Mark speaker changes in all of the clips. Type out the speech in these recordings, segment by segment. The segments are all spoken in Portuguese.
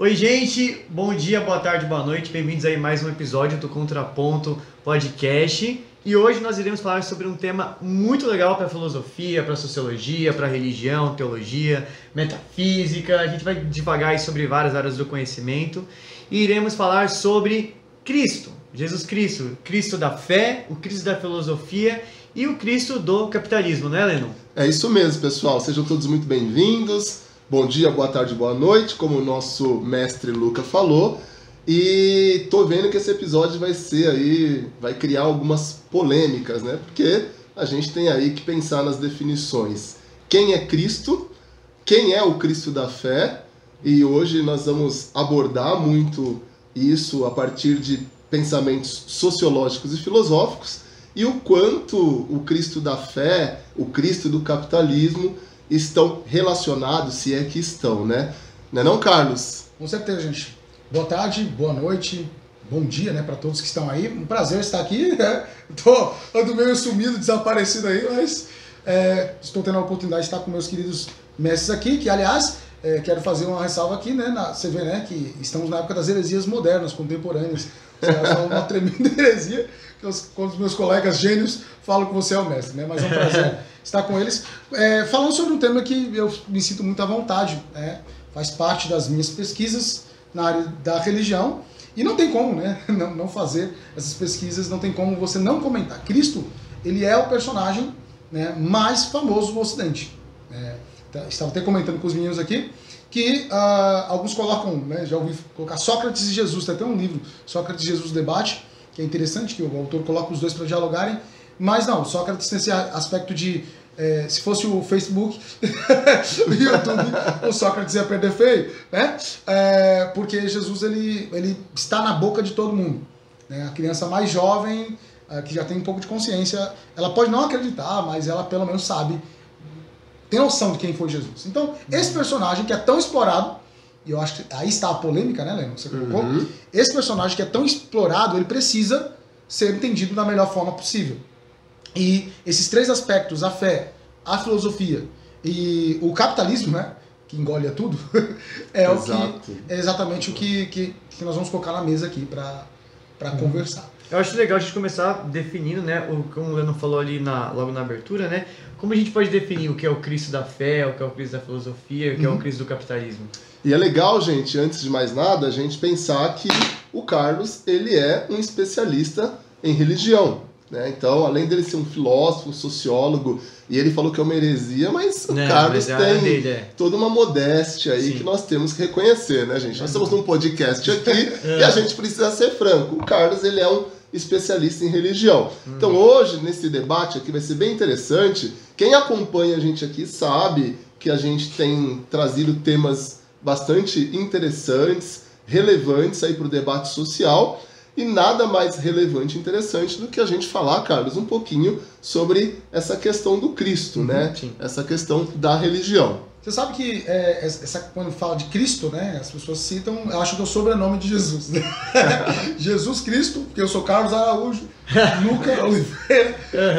Speaker 1: Oi, gente, bom dia, boa tarde, boa noite, bem-vindos aí a mais um episódio do Contraponto Podcast. E hoje nós iremos falar sobre um tema muito legal para a filosofia, para a sociologia, para a religião, teologia, metafísica. A gente vai divagar aí sobre várias áreas do conhecimento e iremos falar sobre Cristo, Jesus Cristo, Cristo da fé, o Cristo da filosofia e o Cristo do capitalismo, né, Lennon?
Speaker 2: É isso mesmo, pessoal. Sejam todos muito bem-vindos. Bom dia, boa tarde, boa noite, como o nosso mestre Luca falou. E tô vendo que esse episódio vai criar algumas polêmicas, né? Porque a gente tem aí que pensar nas definições. Quem é Cristo? Quem é o Cristo da fé? E hoje nós vamos abordar muito isso a partir de pensamentos sociológicos e filosóficos e o quanto o Cristo da fé, o Cristo do capitalismo estão relacionados, se é que estão, né? Não é não, Carlos?
Speaker 3: Com certeza, gente. Boa tarde, boa noite, bom dia, né, para todos que estão aí. Um prazer estar aqui, né? Ando meio sumido, desaparecido aí, mas estou tendo a oportunidade de estar com meus queridos mestres aqui, que, aliás, quero fazer uma ressalva aqui, né? Você vê, né, que estamos na época das heresias modernas, contemporâneas. Você é uma tremenda heresia, quando os meus colegas gênios falam que você é o mestre, né? Mas é um prazer estar com eles. Falando sobre um tema que eu me sinto muito à vontade, né? Faz parte das minhas pesquisas na área da religião, e não tem como, né, não fazer essas pesquisas, não tem como você não comentar. Cristo, ele é o personagem, né, mais famoso do Ocidente. Estava até comentando com os meninos aqui, que alguns colocam, né, já ouvi colocar Sócrates e Jesus, tem até um livro, Sócrates e Jesus Debate, que é interessante, que o autor coloca os dois para dialogarem, mas não, Sócrates tem esse aspecto de se fosse o Facebook, o YouTube, o Sócrates ia perder feio, né? Porque Jesus ele está na boca de todo mundo, né? A criança mais jovem, que já tem um pouco de consciência, ela pode não acreditar, mas ela pelo menos sabe, tem noção de quem foi Jesus. Então, esse personagem que é tão explorado, e eu acho que aí está a polêmica, né, Leno? Você colocou? Esse personagem que é tão explorado, ele precisa ser entendido da melhor forma possível. E esses três aspectos, a fé, a filosofia e o capitalismo, né, que engole a tudo, é exatamente o que nós vamos colocar na mesa aqui para conversar.
Speaker 1: Eu acho legal a gente começar definindo, né, como o Lennon falou ali logo na abertura, né, como a gente pode definir o que é o Cristo da fé, o que é o Cristo da filosofia, o que é o Cristo do capitalismo.
Speaker 2: E é legal, gente, antes de mais nada, a gente pensar que o Carlos, ele é um especialista em religião. Então, além dele ser um filósofo, um sociólogo, e ele falou que é uma heresia, mas o Carlos tem toda uma modéstia aí. Sim. Que nós temos que reconhecer, né, gente? Nós estamos num podcast aqui e a gente precisa ser franco. O Carlos, ele é um especialista em religião. Então, hoje, nesse debate aqui, vai ser bem interessante. Quem acompanha a gente aqui sabe que a gente tem trazido temas bastante interessantes, relevantes aí para o debate social. E nada mais relevante e interessante do que a gente falar, Carlos, um pouquinho sobre essa questão do Cristo, né? Sim. Essa questão da religião.
Speaker 3: Você sabe que quando fala de Cristo, né, as pessoas citam, eu acho que é o sobrenome de Jesus, né? Jesus Cristo, porque eu sou Carlos Araújo, Luca Oliveira,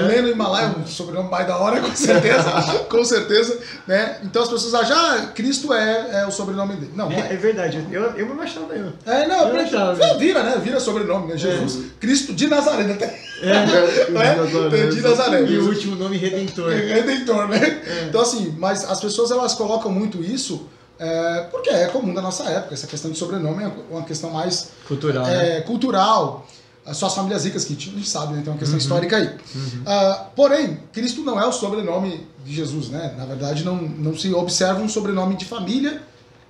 Speaker 3: Leno Himalaia, um sobrenome mais da hora, com certeza, né? Então as pessoas acham, Cristo é o sobrenome dele. Não,
Speaker 1: é verdade, eu me achava eu.
Speaker 3: Vira sobrenome, né? Jesus Cristo de Nazaré, né?
Speaker 1: De Nazaré. E o último nome Redentor.
Speaker 3: Redentor, né? Então assim, mas as pessoas elas colocam muito isso porque é comum da nossa época. Essa questão de sobrenome é uma questão mais
Speaker 1: cultural, né?
Speaker 3: Cultural. Só as famílias ricas que a gente sabe, né? Tem uma questão histórica aí. Porém, Cristo não é o sobrenome de Jesus, né? Na verdade, não se observa um sobrenome de família.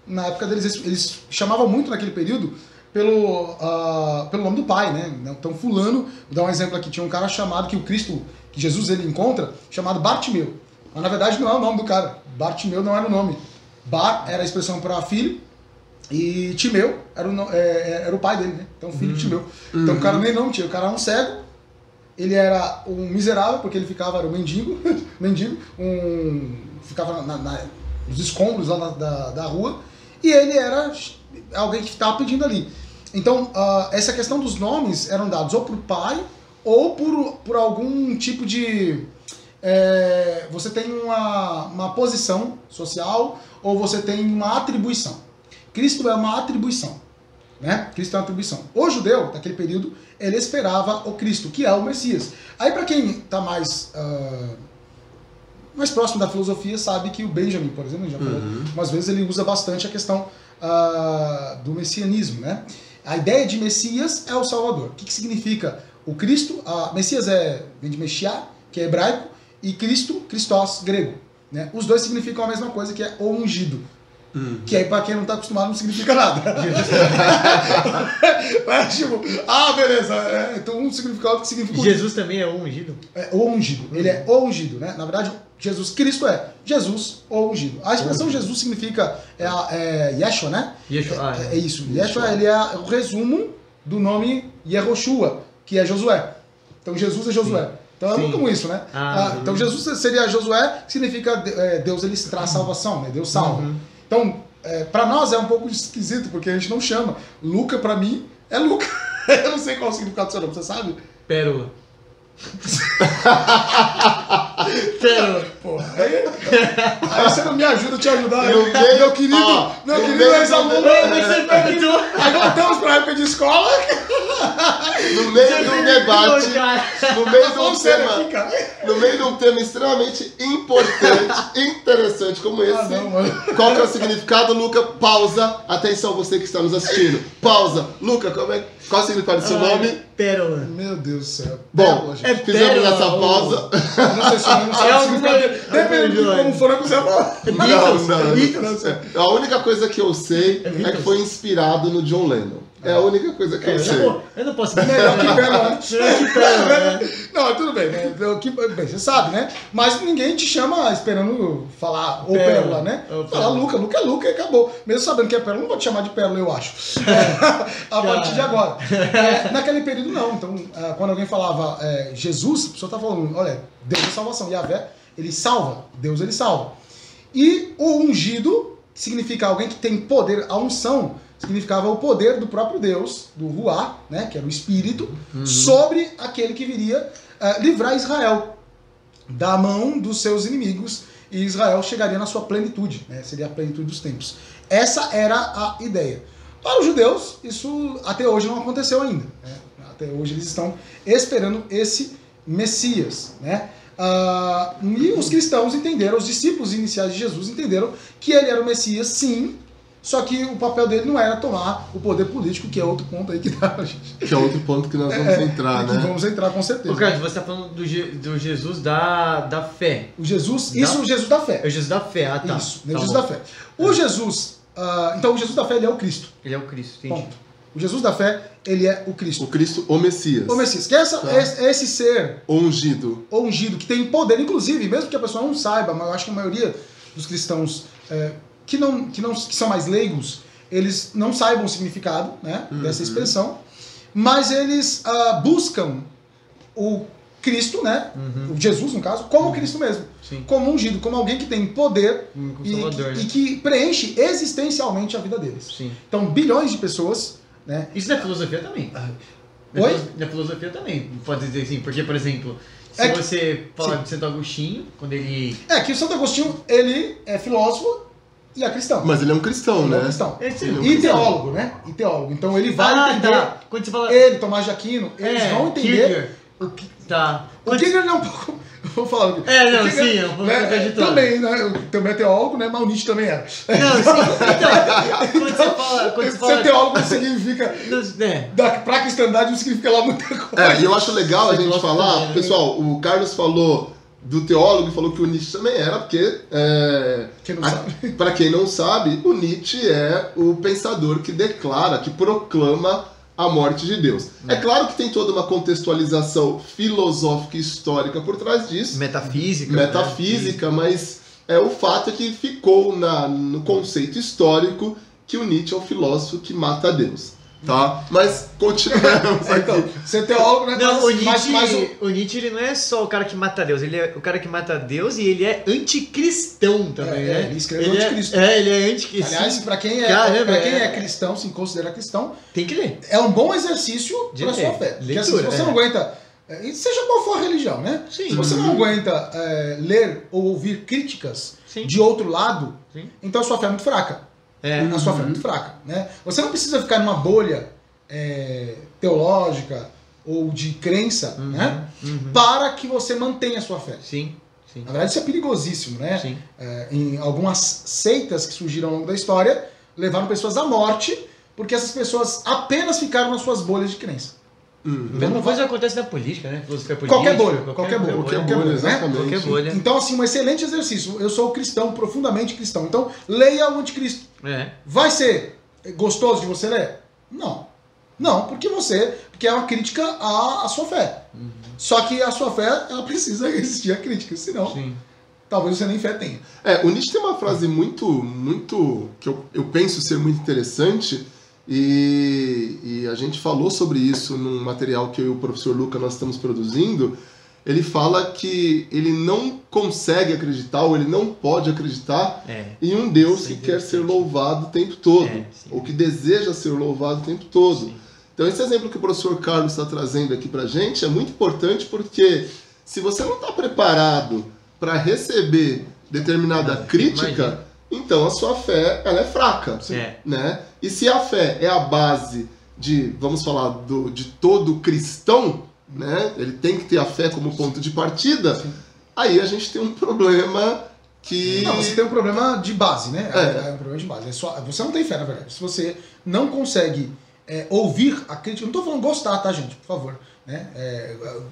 Speaker 3: Na época deles, eles chamavam muito naquele período pelo nome do pai, né? Então, fulano, vou dar um exemplo aqui, tinha um cara chamado, que Jesus ele encontra, chamado Bartimeu. Mas na verdade não é o nome do cara. Bartimeu não era o nome. Bar era a expressão para filho, e Timeu era o pai dele, né? Então, filho de Timeu. Então, o cara nem nome tinha. O cara era um cego, ele era um miserável, porque ele era um mendigo, ficava nos escombros lá da rua, e ele era alguém que estava pedindo ali. Então, essa questão dos nomes eram dados ou por pai, ou por algum tipo de... você tem uma posição social, ou você tem uma atribuição. Cristo é uma atribuição. Né? Cristo é uma atribuição. O judeu, naquele período, ele esperava o Cristo, que é o Messias. Aí, para quem está mais próximo da filosofia, sabe que o Benjamin, por exemplo, já falou, umas vezes ele usa bastante a questão do messianismo. Né? A ideia de Messias é o Salvador. O que significa o Cristo? Messias vem de Meshiá, que é hebraico, e Cristo, Christos, grego. Né? Os dois significam a mesma coisa, que é o ungido. Que aí, pra quem não tá acostumado, não significa nada. Mas, tipo, beleza. Então, um significa outro que significa.
Speaker 1: Jesus também é o ungido?
Speaker 3: É o ungido. Ele é o ungido, né? Na verdade, Jesus Cristo é Jesus, o ungido. A expressão Jesus significa Yeshua, né?
Speaker 1: Yeshua,
Speaker 3: é isso. Yeshua, ele é o resumo do nome Yehoshua, que é Josué. Então, Jesus é Josué. Então é muito comum isso, né? Então Jesus seria Josué, que significa Deus ele traz salvação, né? Deus salva. Então, para nós é um pouco esquisito, porque a gente não chama. Luca, para mim, é Luca. Eu não sei qual é o significado do seu nome, você sabe?
Speaker 1: Pérola. Pérola.
Speaker 3: Porra, aí você não me ajuda a te ajudar.
Speaker 2: Meu
Speaker 3: querido ex-aluno.
Speaker 1: Você perguntou.
Speaker 3: Aí voltamos para a época de escola.
Speaker 2: No meio de um debate, no meio de um tema extremamente importante, interessante como esse. Qual que é o significado, Luca? Pausa. Atenção, você que está nos assistindo. Pausa. Luca, qual é o significado do seu nome?
Speaker 1: Pérola.
Speaker 3: Meu Deus do céu.
Speaker 2: Bom, fizemos essa pausa.
Speaker 3: Não sei se eu não sabe o significado. Depende de como for, você
Speaker 2: não. A única coisa que eu sei é que foi inspirado no John Lennon. É a única coisa que eu sei.
Speaker 1: Eu não posso
Speaker 3: melhor que Pérola. Não, tudo bem, né? Bem, você sabe, né? Mas ninguém te chama esperando falar o Pérola, né? Falar Luca é Luca e acabou. Mesmo sabendo que é Pérola, não vou te chamar de Pérola, eu acho. A partir de agora. Naquele período, não. Então, quando alguém falava Jesus, a pessoa tá falando, olha, Deus é salvação. Yahvé, ele salva. Deus, ele salva. E o ungido significa alguém que tem poder, a unção significava o poder do próprio Deus, do Ruá, né, que era o Espírito, sobre aquele que viria livrar Israel da mão dos seus inimigos, e Israel chegaria na sua plenitude, né, seria a plenitude dos tempos. Essa era a ideia. Para os judeus, isso até hoje não aconteceu ainda. Né? Até hoje eles estão esperando esse Messias. Né? E os cristãos entenderam, os discípulos iniciais de Jesus entenderam que ele era o Messias, sim, só que o papel dele não era tomar o poder político, que é outro ponto aí que dá pra gente.
Speaker 2: Que é outro ponto que nós vamos entrar, né?
Speaker 3: Que vamos entrar com certeza.
Speaker 1: Ô, Carlos, você está falando do Jesus da fé.
Speaker 3: O Jesus, o Jesus da fé.
Speaker 1: É o Jesus da fé, tá.
Speaker 3: Isso, o Jesus da fé. O Jesus, então o Jesus da fé, ele é o Cristo.
Speaker 1: Ele é o Cristo, entendi.
Speaker 3: Ponto. O Jesus da fé, ele é o Cristo.
Speaker 2: O Cristo, o Messias.
Speaker 3: O Messias. Que é esse ser
Speaker 2: ungido,
Speaker 3: que tem poder, inclusive, mesmo que a pessoa não saiba, mas eu acho que a maioria dos cristãos que são mais leigos, eles não saibam o significado, né, dessa expressão, mas eles buscam o Cristo, né, o Jesus, no caso, como o Cristo mesmo.
Speaker 1: Sim.
Speaker 3: Como ungido, como alguém que tem poder
Speaker 1: e
Speaker 3: que preenche existencialmente a vida deles.
Speaker 1: Sim.
Speaker 3: Então, bilhões de pessoas... Né?
Speaker 1: Isso na filosofia também.
Speaker 3: Oi?
Speaker 1: Na filosofia também, pode dizer assim, porque, por exemplo, se você falar de Santo Agostinho, quando ele...
Speaker 3: que o Santo Agostinho, ele é filósofo e é cristão.
Speaker 2: Mas ele é um cristão, né?
Speaker 3: É um cristão.
Speaker 1: E
Speaker 3: teólogo, né? E teólogo. Então ele vai entender...
Speaker 1: Tá. Quando você fala...
Speaker 3: Ele, Tomás de Aquino, eles vão entender...
Speaker 1: Tá.
Speaker 3: O Kierkegaard é um pouco... Vou falar.
Speaker 1: É um pouco contraditório.
Speaker 3: Também, né? Eu também é teólogo, né? Mas o Nietzsche também era.
Speaker 1: Não, sim. Então, quando você fala...
Speaker 3: Ser teólogo não significa... Pra cristandade não significa lá muita coisa.
Speaker 2: E eu acho legal a gente falar... Pessoal, o Carlos falou do teólogo e falou que o Nietzsche também era, porque... Para quem não sabe, o Nietzsche é o pensador que declara, que proclama a morte de Deus. É claro que tem toda uma contextualização filosófica e histórica por trás disso. Metafísica, mas o fato é que ficou no conceito histórico que o Nietzsche é o filósofo que mata Deus. Tá? Mas continuamos aqui.
Speaker 3: Então, ser teólogo, né?
Speaker 1: Não, o Nietzsche ele não é só o cara que mata Deus, ele é o cara que mata Deus e ele é anticristão também, né?
Speaker 3: Ele escreveu anticristo.
Speaker 1: Ele é anticristo.
Speaker 3: Aliás, pra quem é cristão, se considera cristão,
Speaker 1: tem que ler.
Speaker 3: É um bom exercício pra sua fé. Porque assim, se você não aguenta, seja qual for a religião, né?
Speaker 1: Sim.
Speaker 3: Se você não aguenta ler ou ouvir críticas de outro lado, então a sua fé é muito fraca. a sua fé é muito fraca. Né? Você não precisa ficar numa bolha teológica ou de crença né? Para que você mantenha a sua fé.
Speaker 1: Sim.
Speaker 3: Na verdade, isso é perigosíssimo. Né?
Speaker 1: Sim.
Speaker 3: Em algumas seitas que surgiram ao longo da história, levaram pessoas à morte porque essas pessoas apenas ficaram nas suas bolhas de crença.
Speaker 1: Mesma coisa acontece na política, né? Filosofia política.
Speaker 3: Qualquer bolha,
Speaker 2: exatamente.
Speaker 1: Qualquer bolha.
Speaker 3: Então, assim, um excelente exercício. Eu sou cristão, profundamente cristão. Então, leia o Anticristo. Vai ser gostoso de você ler? Não. Não, porque é uma crítica à sua fé. Só que a sua fé, ela precisa resistir à crítica, senão talvez você nem fé tenha.
Speaker 2: O Nietzsche tem uma frase muito que eu penso ser muito interessante, e a gente falou sobre isso num material que eu e o professor Luca nós estamos produzindo. Ele fala que ele não consegue acreditar, ou ele não pode acreditar em um Deus que quer ser louvado o tempo todo, ou que deseja ser louvado o tempo todo. Sim. Então esse exemplo que o professor Carlos está trazendo aqui pra gente é muito importante, porque se você não está preparado para receber determinada crítica, então a sua fé ela é fraca. Né? E se a fé é a base de, vamos falar, de todo cristão, né? Ele tem que ter a fé como ponto de partida, aí a gente tem um problema que...
Speaker 3: Não, você tem um problema de base, né? É um problema de base. Você não tem fé, na verdade. Se você não consegue ouvir a crítica... Não estou falando gostar, tá, gente? Por favor. Né?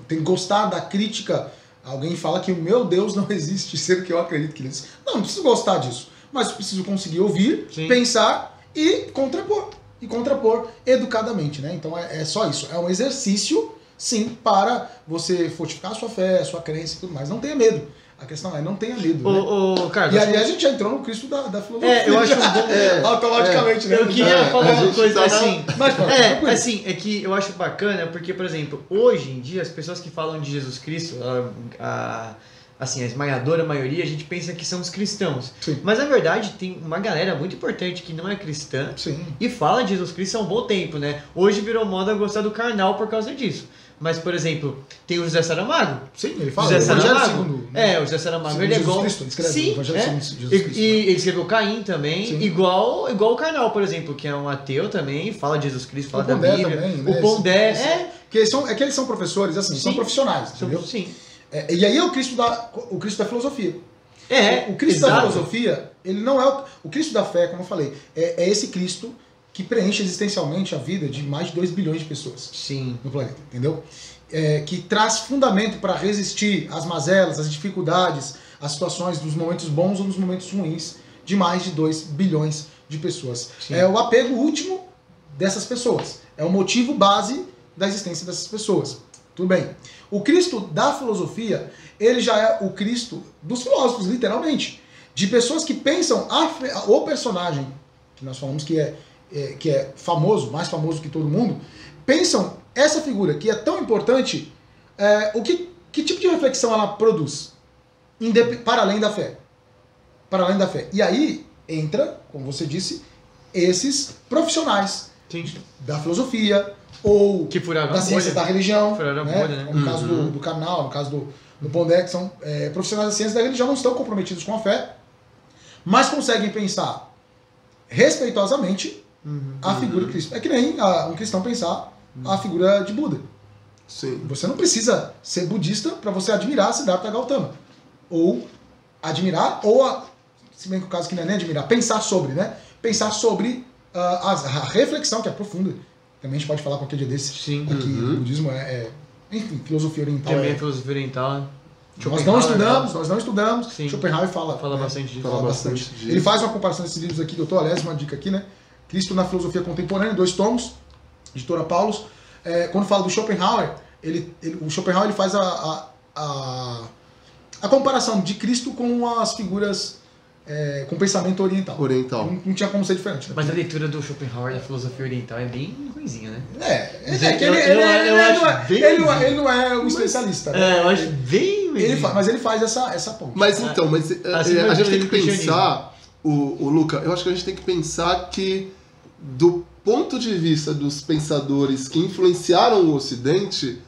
Speaker 3: Tem que gostar da crítica. Alguém fala que o meu Deus não existe, sendo que eu acredito que ele existe. Não preciso gostar disso. Mas eu preciso conseguir ouvir, pensar e contrapor. E contrapor educadamente, né? Então é só isso. É um exercício, sim, para você fortificar a sua fé, a sua crença e tudo mais. Não tenha medo. A questão não tenha medo. Né?
Speaker 1: Carlos,
Speaker 3: e ali a gente já entrou no Cristo da filosofia.
Speaker 1: Eu acho um bom...
Speaker 3: automaticamente, né?
Speaker 1: Eu queria falar uma coisa
Speaker 2: assim.
Speaker 1: Assim, é que eu acho bacana, porque, por exemplo, hoje em dia, as pessoas que falam de Jesus Cristo, assim, a esmagadora maioria, a gente pensa que são os cristãos.
Speaker 3: Sim.
Speaker 1: Mas, na verdade, tem uma galera muito importante que não é cristã e fala de Jesus Cristo há um bom tempo, né? Hoje virou moda gostar do carnal por causa disso. Mas, por exemplo, tem o José Saramago.
Speaker 3: Sim, ele fala.
Speaker 1: José Saramago.
Speaker 3: Segundo, né?
Speaker 1: O José Saramago.
Speaker 3: Segundo
Speaker 1: ele é
Speaker 3: Jesus
Speaker 1: igual...
Speaker 3: Cristo, ele escreve
Speaker 1: Sim,
Speaker 3: o Evangelho segundo Jesus Cristo.
Speaker 1: E ele escreveu Caim também, igual o Karnal, por exemplo, que é um ateu também, fala de Jesus Cristo, fala da Bíblia.
Speaker 3: Também, né?
Speaker 1: O Pondé,
Speaker 3: que eles são professores, assim, são profissionais, entendeu?
Speaker 1: Sim.
Speaker 3: E aí é o Cristo da filosofia. O Cristo da filosofia, ele não é o Cristo da fé, como eu falei, é esse Cristo que preenche existencialmente a vida de mais de 2 bilhões de pessoas no planeta, entendeu? Que traz fundamento para resistir às mazelas, às dificuldades, às situações dos momentos bons ou dos momentos ruins de mais de 2 bilhões de pessoas. É o apego último dessas pessoas. É o motivo base da existência dessas pessoas. Tudo bem. O Cristo da filosofia, ele já é o Cristo dos filósofos, literalmente. De pessoas que pensam o personagem, que nós falamos que é famoso, mais famoso que todo mundo, pensam essa figura que é tão importante, que tipo de reflexão ela produz? Para além da fé. Para além da fé. E aí entra, como você disse, esses profissionais da filosofia, ou da ciência da religião, né? No caso do Karnal, no caso do Pondé, que são profissionais da ciência da religião, não estão comprometidos com a fé, mas conseguem pensar respeitosamente a figura de Cristo. É que nem um cristão pensar a figura de Buda.
Speaker 2: Sim.
Speaker 3: Você não precisa ser budista para você admirar Siddhartha Gautama. Ou admirar, se bem que o caso que não é nem admirar, pensar sobre, né? Pensar sobre a reflexão, que é profunda. Também a gente pode falar qualquer dia desse.
Speaker 1: Sim.
Speaker 3: Aqui o budismo enfim, filosofia oriental.
Speaker 1: Também é filosofia oriental.
Speaker 3: Nós não estudamos.
Speaker 1: Sim.
Speaker 3: Schopenhauer fala
Speaker 1: bastante disso.
Speaker 2: Fala bastante disso.
Speaker 3: Ele faz uma comparação desses livros aqui, que eu tô, aliás, uma dica aqui, né? Cristo na Filosofia Contemporânea, 2 tomos, editora Paulus. Quando fala do Schopenhauer, o Schopenhauer ele faz a comparação de Cristo com as figuras com pensamento oriental. Não tinha como ser diferente. Né?
Speaker 1: Mas a leitura do Schopenhauer da filosofia oriental é bem ruimzinha, né?
Speaker 3: Ele não é um especialista. Né?
Speaker 1: Eu acho bem ruimzinho.
Speaker 3: Mas ele faz essa ponte.
Speaker 2: Mas então, a gente tem que pensar, o Luca, eu acho que a gente tem que pensar que, do ponto de vista dos pensadores que influenciaram o Ocidente,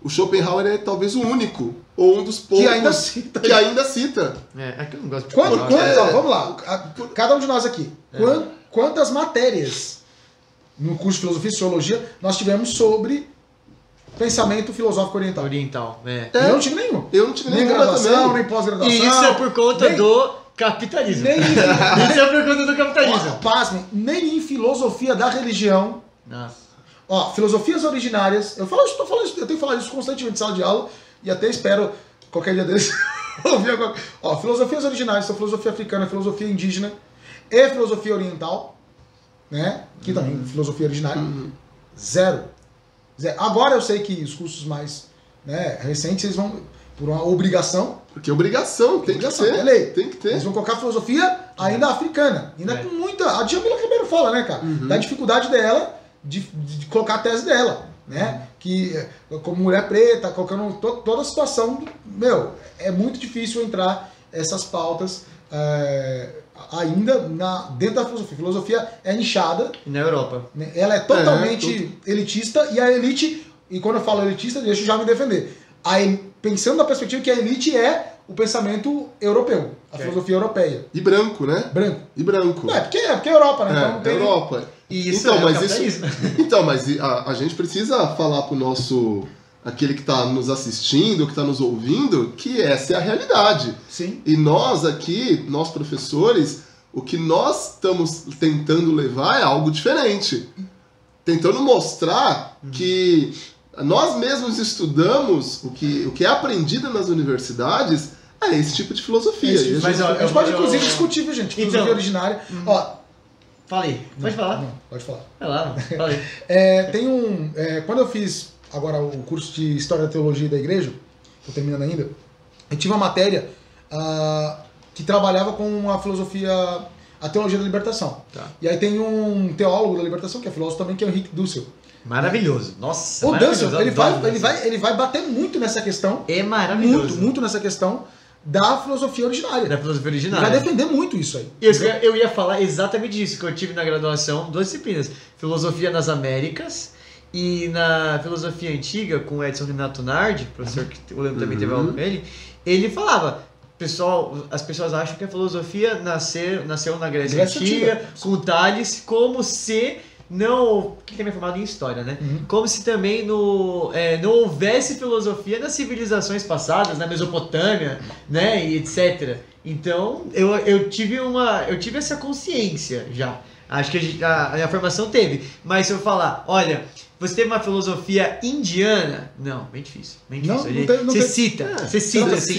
Speaker 2: o Schopenhauer é talvez o único, ou um dos poucos
Speaker 3: que ainda cita.
Speaker 1: É que eu não gosto de
Speaker 3: vamos lá, cada um de nós aqui. quantas matérias no curso de Filosofia e Sociologia nós tivemos sobre pensamento filosófico oriental.
Speaker 1: Oriental, né?
Speaker 3: Eu não tive nenhum.
Speaker 2: Eu não tive
Speaker 3: Nem
Speaker 2: nenhuma
Speaker 3: graduação,
Speaker 2: também.
Speaker 3: nem pós-graduação.
Speaker 1: E isso é por conta
Speaker 3: nem-
Speaker 1: do capitalismo.
Speaker 3: Nem,
Speaker 1: Isso é por conta do capitalismo.
Speaker 3: pasmem, nem em filosofia da religião.
Speaker 1: Nossa.
Speaker 3: Ó, filosofias originárias. Eu tenho que falar isso constantemente em sala de aula e até espero qualquer dia desse ouvir alguma coisa. Ó, filosofias originárias são filosofia africana, filosofia indígena e filosofia oriental, né? Que também filosofia originária. Zero. Agora eu sei que os cursos mais, né, recentes eles vão por uma obrigação.
Speaker 2: Porque obrigação, tem que
Speaker 3: Obrigação, é
Speaker 2: ter.
Speaker 3: lei.
Speaker 2: Tem que ter.
Speaker 3: Eles vão colocar filosofia ainda africana. Ainda com muita. A Djamila Ribeiro fala, né, cara? Da dificuldade dela de colocar a tese dela. Né? Que, como mulher preta, colocando toda a situação. Meu, é muito difícil entrar essas pautas ainda dentro da filosofia. A filosofia é nichada.
Speaker 1: E na Europa?
Speaker 3: Né? Ela é totalmente elitista. E a elite. E quando eu falo elitista, deixa eu já me defender. Pensando na perspectiva que a elite é o pensamento europeu, a filosofia europeia.
Speaker 2: E branco, né?
Speaker 3: Branco.
Speaker 2: E branco.
Speaker 3: Não, porque é Europa, né? Então não tem...
Speaker 2: Europa.
Speaker 1: E isso
Speaker 2: então,
Speaker 1: é o
Speaker 2: mas
Speaker 1: capitalismo.
Speaker 2: Então, mas a gente precisa falar pro nosso... aquele que está nos assistindo, que está nos ouvindo, que essa é a realidade.
Speaker 3: Sim.
Speaker 2: E nós aqui, nós professores, o que nós estamos tentando levar é algo diferente. Tentando mostrar que nós mesmos estudamos o que é aprendido nas universidades é esse tipo de filosofia.
Speaker 3: Esse,
Speaker 2: E a
Speaker 1: mas,
Speaker 2: gente-
Speaker 1: ó,
Speaker 3: a gente pode, inclusive, discutir, viu, gente? Filosofia
Speaker 1: Então,
Speaker 3: originária. Ó,
Speaker 1: Fala aí. Pode falar.
Speaker 3: Não, pode falar.
Speaker 1: Vai lá, fala aí.
Speaker 3: Tem um... quando eu fiz agora o curso de História da Teologia da Igreja, estou terminando ainda, eu tive uma matéria que trabalhava com a filosofia, a teologia da libertação.
Speaker 1: Tá.
Speaker 3: E aí tem um teólogo da libertação, que é filósofo também, que é o Henrique Dussel.
Speaker 1: Maravilhoso. Nossa,
Speaker 3: O
Speaker 1: maravilhoso.
Speaker 3: Dussel, ele
Speaker 1: Adoro
Speaker 3: vai bater muito nessa questão,
Speaker 1: É maravilhoso.
Speaker 3: muito nessa questão da filosofia originária.
Speaker 1: Da filosofia
Speaker 3: Ele
Speaker 1: originária.
Speaker 3: vai defender muito isso aí.
Speaker 1: Eu ia falar exatamente disso, que eu tive na graduação, duas disciplinas. Filosofia nas Américas e na filosofia antiga, com o Edson Renato Nardi, professor que eu lembro também teve aula com ele falava, as pessoas acham que a filosofia nasceu na Grécia Antiga, com Tales, como se não... que também é formado em História, né? Como se também não houvesse filosofia nas civilizações passadas, na Mesopotâmia, né? E etc. Então, eu tive essa consciência já. Acho que a minha formação teve. Mas se eu falar, olha, você teve uma filosofia indiana? Não, bem difícil. Bem difícil. Você cita, assim.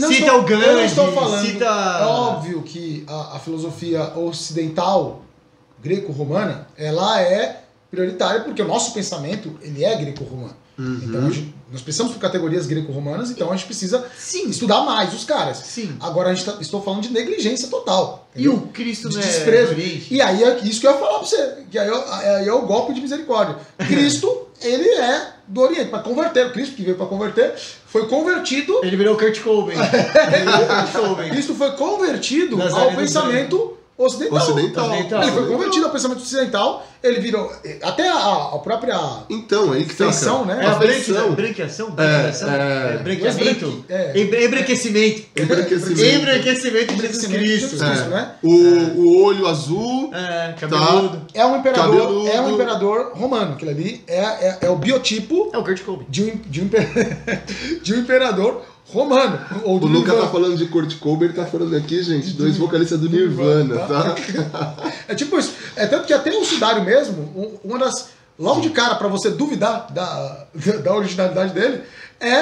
Speaker 1: Cita o Gandhi,
Speaker 3: eu não estou falando.
Speaker 1: cita...
Speaker 3: É óbvio que a filosofia ocidental, greco-romana, ela é prioritária porque o nosso pensamento ele é greco-romano. Então nós precisamos por categorias greco-romanas, então a gente precisa estudar mais os caras.
Speaker 1: Sim.
Speaker 3: Agora estou falando de negligência total.
Speaker 1: E o Cristo
Speaker 3: de
Speaker 1: não é
Speaker 3: desprezo.
Speaker 1: do Oriente?
Speaker 3: E aí é isso que eu ia falar pra você, que aí é o golpe de misericórdia. Cristo, ele é do Oriente, para converter. O Cristo que veio para converter, foi convertido.
Speaker 1: Ele virou Kurt Cobain. Ele virou Kurt Cobain.
Speaker 3: Cristo foi convertido
Speaker 1: Nas
Speaker 3: ao
Speaker 1: áreas do
Speaker 3: pensamento ocidental. Ele foi convertido ao pensamento ocidental, ele virou. Até a própria.
Speaker 2: Então, aí que tá,
Speaker 3: feição,
Speaker 2: cara.
Speaker 3: né?
Speaker 1: É a
Speaker 2: feição.
Speaker 1: branqueamento? Branqueamento?
Speaker 2: Embranquecimento.
Speaker 1: Embranquecimento de Jesus Cristo.
Speaker 3: Né?
Speaker 2: O olho azul.
Speaker 1: Cabeludo.
Speaker 3: É um
Speaker 2: Cabeludo.
Speaker 3: imperador romano. Aquilo ali é o biotipo
Speaker 1: É o Kurt Cobain.
Speaker 3: de um imperador romano. Ou do
Speaker 2: O Luca
Speaker 3: Nirvana.
Speaker 2: tá falando de Kurt Cobain, ele tá falando aqui, gente, dois vocalistas do Nirvana, tá?
Speaker 3: É tipo isso. É tanto que até o Sudário mesmo, uma das. Logo de cara, pra você duvidar da originalidade dele, é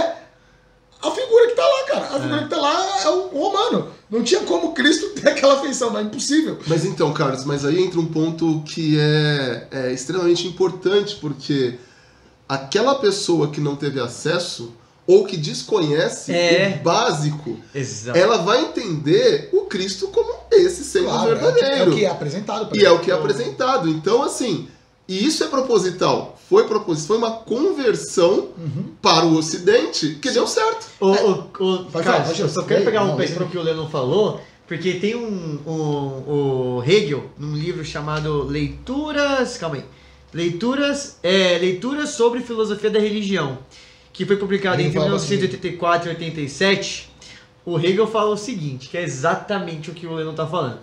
Speaker 3: a figura que tá lá, cara. A figura que tá lá é um romano. Não tinha como Cristo ter aquela feição, não é impossível.
Speaker 2: Mas então, Carlos, mas aí entra um ponto que é extremamente importante, porque aquela pessoa que não teve acesso ou que desconhece o básico,
Speaker 1: Exato.
Speaker 2: ela vai entender o Cristo como esse sendo verdadeiro.
Speaker 3: É o que é apresentado. pra
Speaker 2: E é
Speaker 3: ele.
Speaker 2: o que é apresentado. Então, assim, e isso é proposital. Foi uma conversão para o Ocidente que deu certo.
Speaker 1: Cara, eu só quero pegar um
Speaker 3: Não,
Speaker 1: exemplo que o Leandro falou, porque tem o Hegel, num livro chamado Leituras... Calma aí. Leituras sobre Filosofia da Religião, que foi publicado entre 1984 e 87, o Hegel fala o seguinte, que é exatamente o que o Leandro está falando.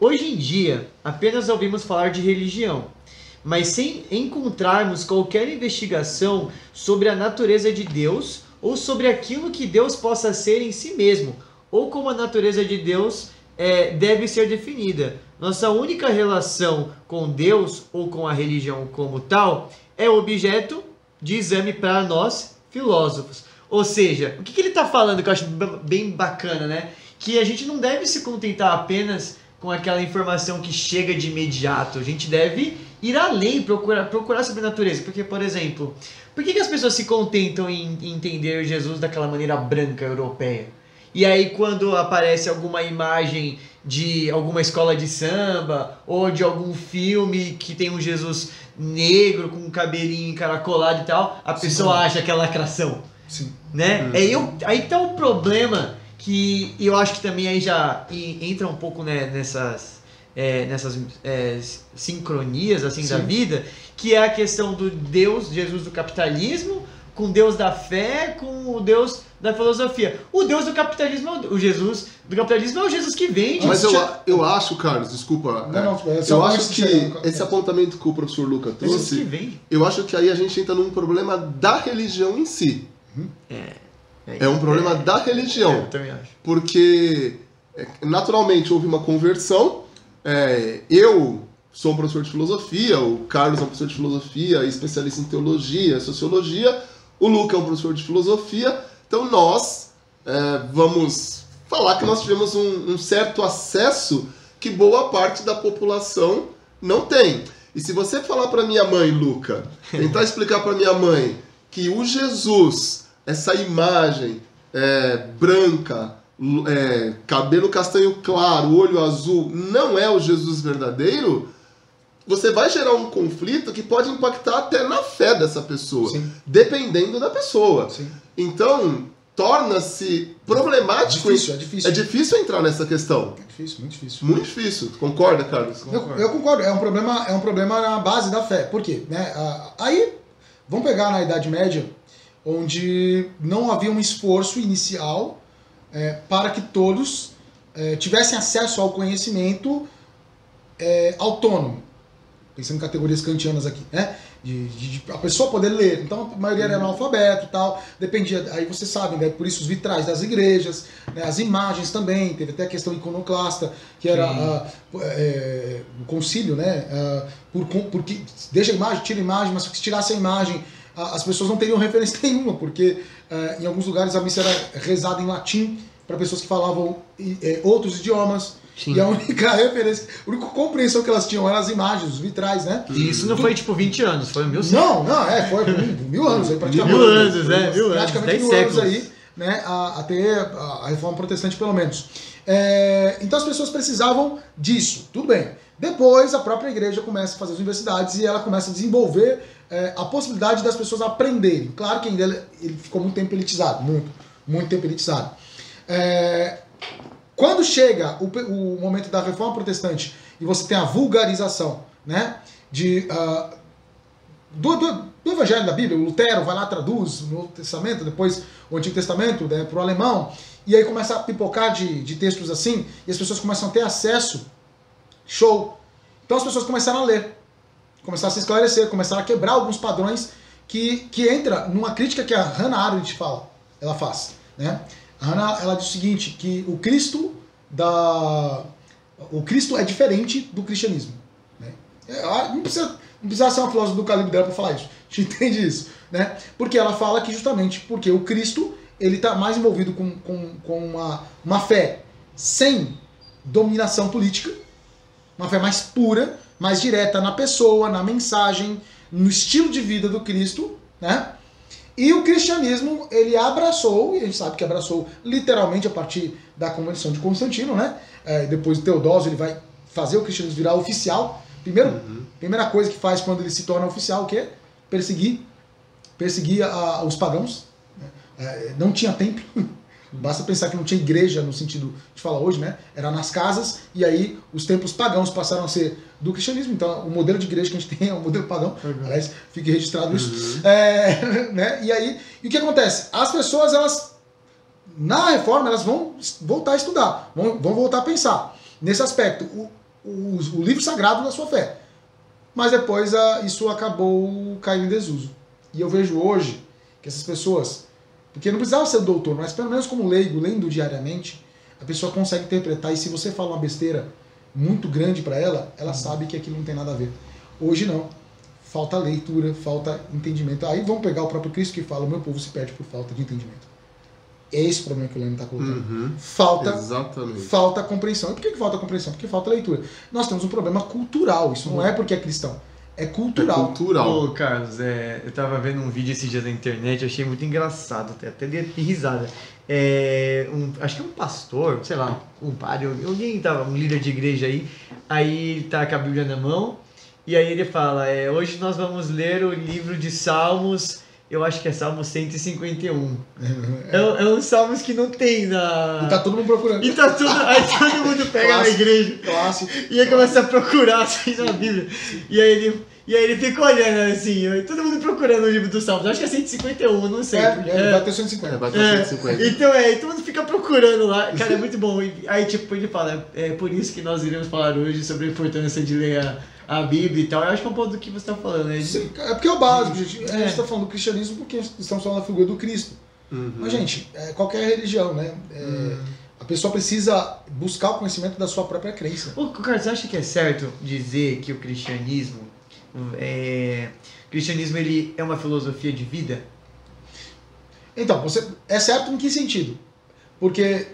Speaker 1: Hoje em dia, apenas ouvimos falar de religião, mas sem encontrarmos qualquer investigação sobre a natureza de Deus ou sobre aquilo que Deus possa ser em si mesmo, ou como a natureza de Deus deve ser definida. Nossa única relação com Deus ou com a religião como tal é objeto de exame para nós, filósofos. Ou seja, o que ele está falando que eu acho bem bacana, né? Que a gente não deve se contentar apenas com aquela informação que chega de imediato. A gente deve ir além, procurar sobre a natureza. Porque, por exemplo, por que as pessoas se contentam em entender Jesus daquela maneira branca europeia? E aí quando aparece alguma imagem de alguma escola de samba ou de algum filme que tem um Jesus negro com um cabelinho encaracolado e tal, a pessoa acha que é lacração.
Speaker 3: Sim.
Speaker 1: Né? Aí tá o problema que eu acho que também aí já entra um pouco, né, nessas sincronias assim da vida, que é a questão do Deus, Jesus do capitalismo, com o Deus da fé, com o Deus da filosofia. O Deus do capitalismo, o Jesus do capitalismo é o Jesus que vende.
Speaker 2: Mas eu acho, Carlos, desculpa. Eu acho que esse apontamento que o professor Luca trouxe,
Speaker 1: que vende.
Speaker 2: Eu acho que aí a gente entra num problema da religião em si. É um problema da religião.
Speaker 1: Eu também acho.
Speaker 2: Porque naturalmente houve uma conversão. Eu sou um professor de filosofia, o Carlos é um professor de filosofia, especialista em teologia, sociologia, o Luca é um professor de filosofia. Então nós vamos falar que nós tivemos um certo acesso que boa parte da população não tem. E se você falar para minha mãe, Luca, tentar explicar para minha mãe que o Jesus, essa imagem branca, cabelo castanho claro, olho azul, não é o Jesus verdadeiro, você vai gerar um conflito que pode impactar até na fé dessa pessoa,
Speaker 3: Sim.
Speaker 2: dependendo da pessoa.
Speaker 3: Sim.
Speaker 2: Então, torna-se problemático.
Speaker 3: É difícil.
Speaker 2: É difícil entrar nessa questão.
Speaker 3: É difícil, muito difícil.
Speaker 2: Muito difícil. Concorda, Carlos?
Speaker 3: Eu concordo, é um problema na base da fé. Por quê? Aí, vamos pegar na Idade Média, onde não havia um esforço inicial para que todos tivessem acesso ao conhecimento autônomo. Pensando em categorias kantianas aqui, né? De a pessoa poder ler. Então a maioria era analfabeto e tal. Dependia, aí vocês sabem, né? Por isso os vitrais das igrejas, né? As imagens também, teve até a questão iconoclasta, que era o concílio, né? Porque deixa a imagem, tira a imagem, mas se tirasse a imagem, as pessoas não teriam referência nenhuma, porque em alguns lugares a missa era rezada em latim para pessoas que falavam outros idiomas. Sim. E a única referência, a única compreensão que elas tinham eram as imagens, os vitrais, né?
Speaker 1: E isso não foi tipo 20 anos, foi 1100.
Speaker 3: Não, foi 1000 anos aí, praticamente.
Speaker 1: 1000 anos, 1000 anos,
Speaker 3: praticamente 1000 anos aí, né? Até a reforma protestante, pelo menos. Então as pessoas precisavam disso, tudo bem. Depois a própria igreja começa a fazer as universidades e ela começa a desenvolver a possibilidade das pessoas aprenderem. Claro que ainda ele ficou muito tempo elitizado, muito tempo elitizado. Quando chega o momento da reforma protestante e você tem a vulgarização, né, do evangelho da Bíblia, o Lutero vai lá, traduz o Novo Testamento, depois o Antigo Testamento, né, para o alemão, e aí começa a pipocar de textos assim, e as pessoas começam a ter acesso, show. Então as pessoas começaram a ler, começaram a se esclarecer, começaram a quebrar alguns padrões que entra numa crítica que a Hannah Arendt ela faz, né? A Hannah, ela diz o seguinte, que o Cristo é diferente do cristianismo. Né? Não precisa ser uma filósofa do calibre dela para falar isso. A gente entende isso. Né? Porque ela fala que justamente porque o Cristo ele está mais envolvido com uma fé sem dominação política, uma fé mais pura, mais direta na pessoa, na mensagem, no estilo de vida do Cristo, né? E o cristianismo, ele abraçou, e a gente sabe que abraçou literalmente a partir da Convenção de Constantino, né? Depois do Teodósio, ele vai fazer o cristianismo virar oficial. Primeira coisa que faz quando ele se torna oficial, o quê? Perseguir os pagãos. Não tinha templo. Basta pensar que não tinha igreja no sentido de falar hoje, né? Era nas casas, e aí os templos pagãos passaram a ser do cristianismo. Então o modelo de igreja que a gente tem é um modelo pagão. Aliás, fique registrado isso. Né? E o que acontece? As pessoas, elas na reforma, elas vão voltar a estudar, vão voltar a pensar. Nesse aspecto, o livro sagrado da sua fé. Mas depois isso acabou caindo em desuso. E eu vejo hoje que essas pessoas, porque não precisava ser doutor, mas pelo menos como leigo, lendo diariamente, a pessoa consegue interpretar, e se você fala uma besteira muito grande para ela, ela sabe que aquilo não tem nada a ver. Hoje não. Falta leitura, falta entendimento. Aí vamos pegar o próprio Cristo que fala: o meu povo se perde por falta de entendimento. É esse o problema que o Lênin está colocando. Falta compreensão. E por que falta compreensão? Porque falta leitura. Nós temos um problema cultural. Isso não é porque é cristão. É cultural.
Speaker 2: É cultural.
Speaker 1: Ô, Carlos, eu tava vendo um vídeo esses dias na internet, eu achei muito engraçado, até dei risada. Acho que é um pastor, sei lá, um padre, alguém tava, um líder de igreja aí tá com a Bíblia na mão, e aí ele fala, hoje nós vamos ler o livro de Salmos, eu acho que é Salmo 151. É um Salmos que não tem na...
Speaker 3: E tá todo mundo procurando.
Speaker 1: Aí todo mundo pega na igreja.
Speaker 3: Clássico.
Speaker 1: E aí começa a procurar assim na Bíblia. E aí ele fica olhando assim, todo mundo procurando o livro dos Salmos. Acho que é 151, não sei.
Speaker 3: Vai ter 150.
Speaker 2: Vai ter 150.
Speaker 1: Então todo mundo fica procurando lá. Cara, é muito bom. E aí tipo, ele fala, é por isso que nós iremos falar hoje sobre a importância de ler a Bíblia e tal. Eu acho que é um ponto do que você está falando, né?
Speaker 3: Sim, é porque é o básico, gente. A gente está falando do cristianismo porque estamos falando da figura do Cristo. Mas, gente, qualquer religião, né? A pessoa precisa buscar o conhecimento da sua própria crença.
Speaker 1: Ô, Carlos, você acha que é certo dizer que o cristianismo ele é uma filosofia de vida?
Speaker 3: Então, é certo em que sentido? Porque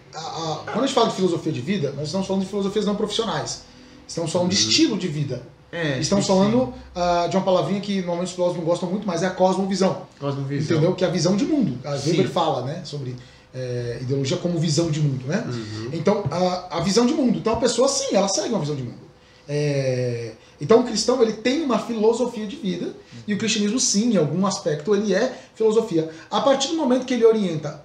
Speaker 3: quando a gente fala de filosofia de vida, nós estamos falando de filosofias não profissionais. Estamos falando de estilo de vida. Estamos falando de uma palavrinha que normalmente os filósofos não gostam muito, mas é a cosmovisão.
Speaker 1: Cosmovisão.
Speaker 3: Entendeu? Que é a visão de mundo. A Weber fala, né, sobre ideologia como visão de mundo, né? Então, a visão de mundo. Então, a pessoa, sim, ela segue uma visão de mundo. Então, o cristão, ele tem uma filosofia de vida, e o cristianismo, sim, em algum aspecto, ele é filosofia. A partir do momento que ele orienta,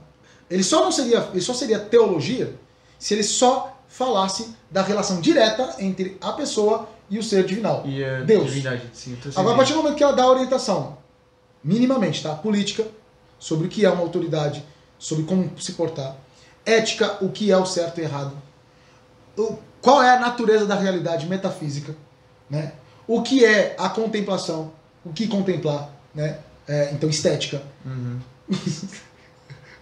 Speaker 3: ele só seria teologia se ele só falasse da relação direta entre a pessoa e o ser divinal.
Speaker 1: E a
Speaker 3: Deus.
Speaker 1: divindade, sim.
Speaker 3: Agora, a partir do momento que ela dá orientação, minimamente, tá? Política, sobre o que é uma autoridade, sobre como se portar, ética, o que é o certo e errado, qual é a natureza da realidade metafísica, né? O que é a contemplação, o que contemplar, né? Então, estética.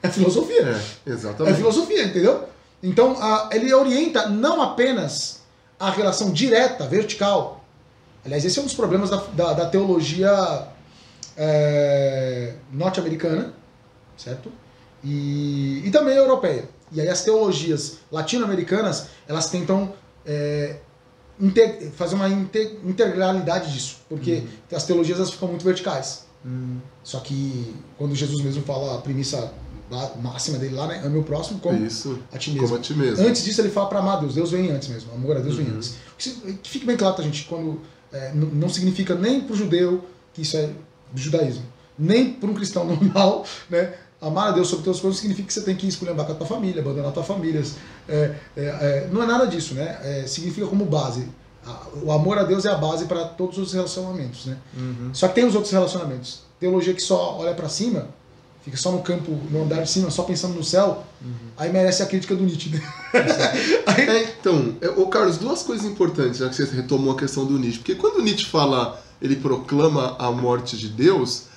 Speaker 3: É filosofia.
Speaker 2: Exatamente.
Speaker 3: É filosofia, entendeu? Então, ele orienta não apenas a relação direta, vertical. Aliás, esse é um dos problemas da teologia norte-americana, certo? E também europeia. E aí as teologias latino-americanas, elas tentam fazer uma integralidade disso, porque as teologias elas ficam muito verticais. Só que quando Jesus mesmo fala a premissa máxima dele lá, né? Ame o próximo como a ti mesmo.
Speaker 2: Como a ti mesmo.
Speaker 3: Antes disso ele fala para amar Deus. Deus vem antes mesmo. O amor a Deus vem antes. Que fique bem claro, tá, gente? Quando não significa nem para o judeu que isso é judaísmo, nem para um cristão normal, né? Amar a Deus sobre todas as coisas significa que você tem que esculhambar com a tua família, abandonar a tua família. Não é nada disso, né? Significa como base. O amor a Deus é a base para todos os relacionamentos, né? Só que tem os outros relacionamentos. Teologia que só olha para cima, fica só no campo, no andar de cima, só pensando no céu, aí merece a crítica do Nietzsche.
Speaker 2: Então, Carlos, duas coisas importantes, já que você retomou a questão do Nietzsche. Porque quando Nietzsche fala, ele proclama a morte de Deus,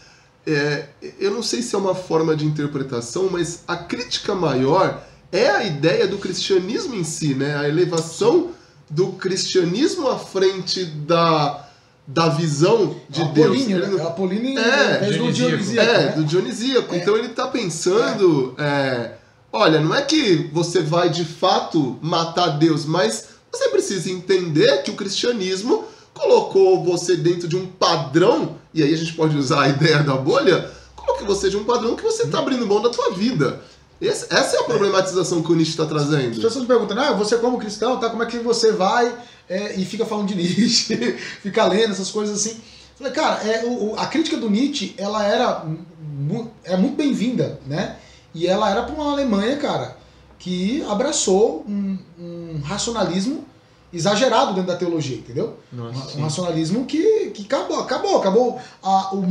Speaker 2: eu não sei se é uma forma de interpretação, mas a crítica maior é a ideia do cristianismo em si, né? A elevação do cristianismo à frente da visão de Deus.
Speaker 3: Né? Apolíneo do
Speaker 2: Dionisíaco. Do Dionisíaco. Então ele está pensando, olha, não é que você vai de fato matar Deus, mas você precisa entender que o cristianismo colocou você dentro de um padrão, e aí a gente pode usar a ideia da bolha, coloque você de um padrão que você está abrindo mão da tua vida. Essa é a problematização que o Nietzsche está trazendo.
Speaker 3: As pessoas me perguntam, você como cristão, como é que você vai e fica falando de Nietzsche, fica lendo essas coisas assim. Falei, cara, a crítica do Nietzsche, ela era muito bem-vinda, né? E ela era para uma Alemanha, cara, que abraçou um racionalismo exagerado dentro da teologia, entendeu?
Speaker 1: Nossa,
Speaker 3: um racionalismo que acabou o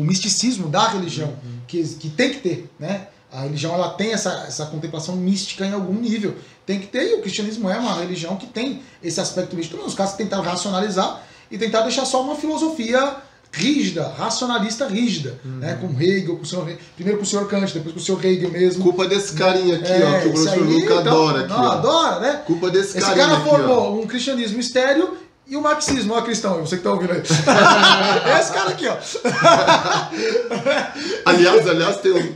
Speaker 3: misticismo da religião, que tem que ter, né? A religião ela tem essa contemplação mística em algum nível. Tem que ter, e o cristianismo é uma religião que tem esse aspecto místico. Nos casos, tentaram racionalizar e tentar deixar só uma filosofia rígida, racionalista rígida, né? Com Hegel, primeiro com o senhor Kant, depois com o senhor Hegel mesmo.
Speaker 2: Culpa desse carinha aqui, ó, que o professor Luca adora aqui.
Speaker 3: Não, adora, né?
Speaker 2: Culpa desse carinha
Speaker 3: Esse cara
Speaker 2: aqui,
Speaker 3: formou
Speaker 2: ó.
Speaker 3: um cristianismo estéril e o marxismo, ó, cristão, você que tá ouvindo aí. Esse cara aqui, ó.
Speaker 2: Aliás,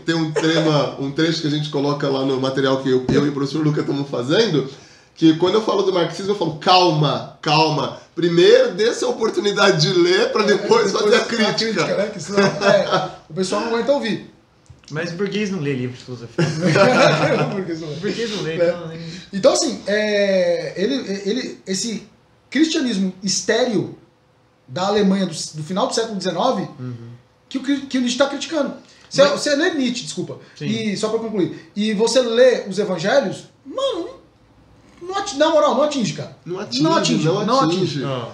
Speaker 2: tem um trecho que a gente coloca lá no material que eu e o professor Luca estamos fazendo, que quando eu falo do marxismo, eu falo, calma. Primeiro dê essa oportunidade de ler para depois fazer a crítica.
Speaker 3: Né? Que senão, o pessoal não aguenta ouvir.
Speaker 1: Mas por que eles não lê livro de filosofia? Por que eles não lê?
Speaker 3: Então, assim, esse cristianismo estéril da Alemanha do final do século XIX, que o Nietzsche está criticando. Você lê Nietzsche, desculpa, e só para concluir, e você lê os evangelhos, mano, na moral, não atinge, cara. Não atinge.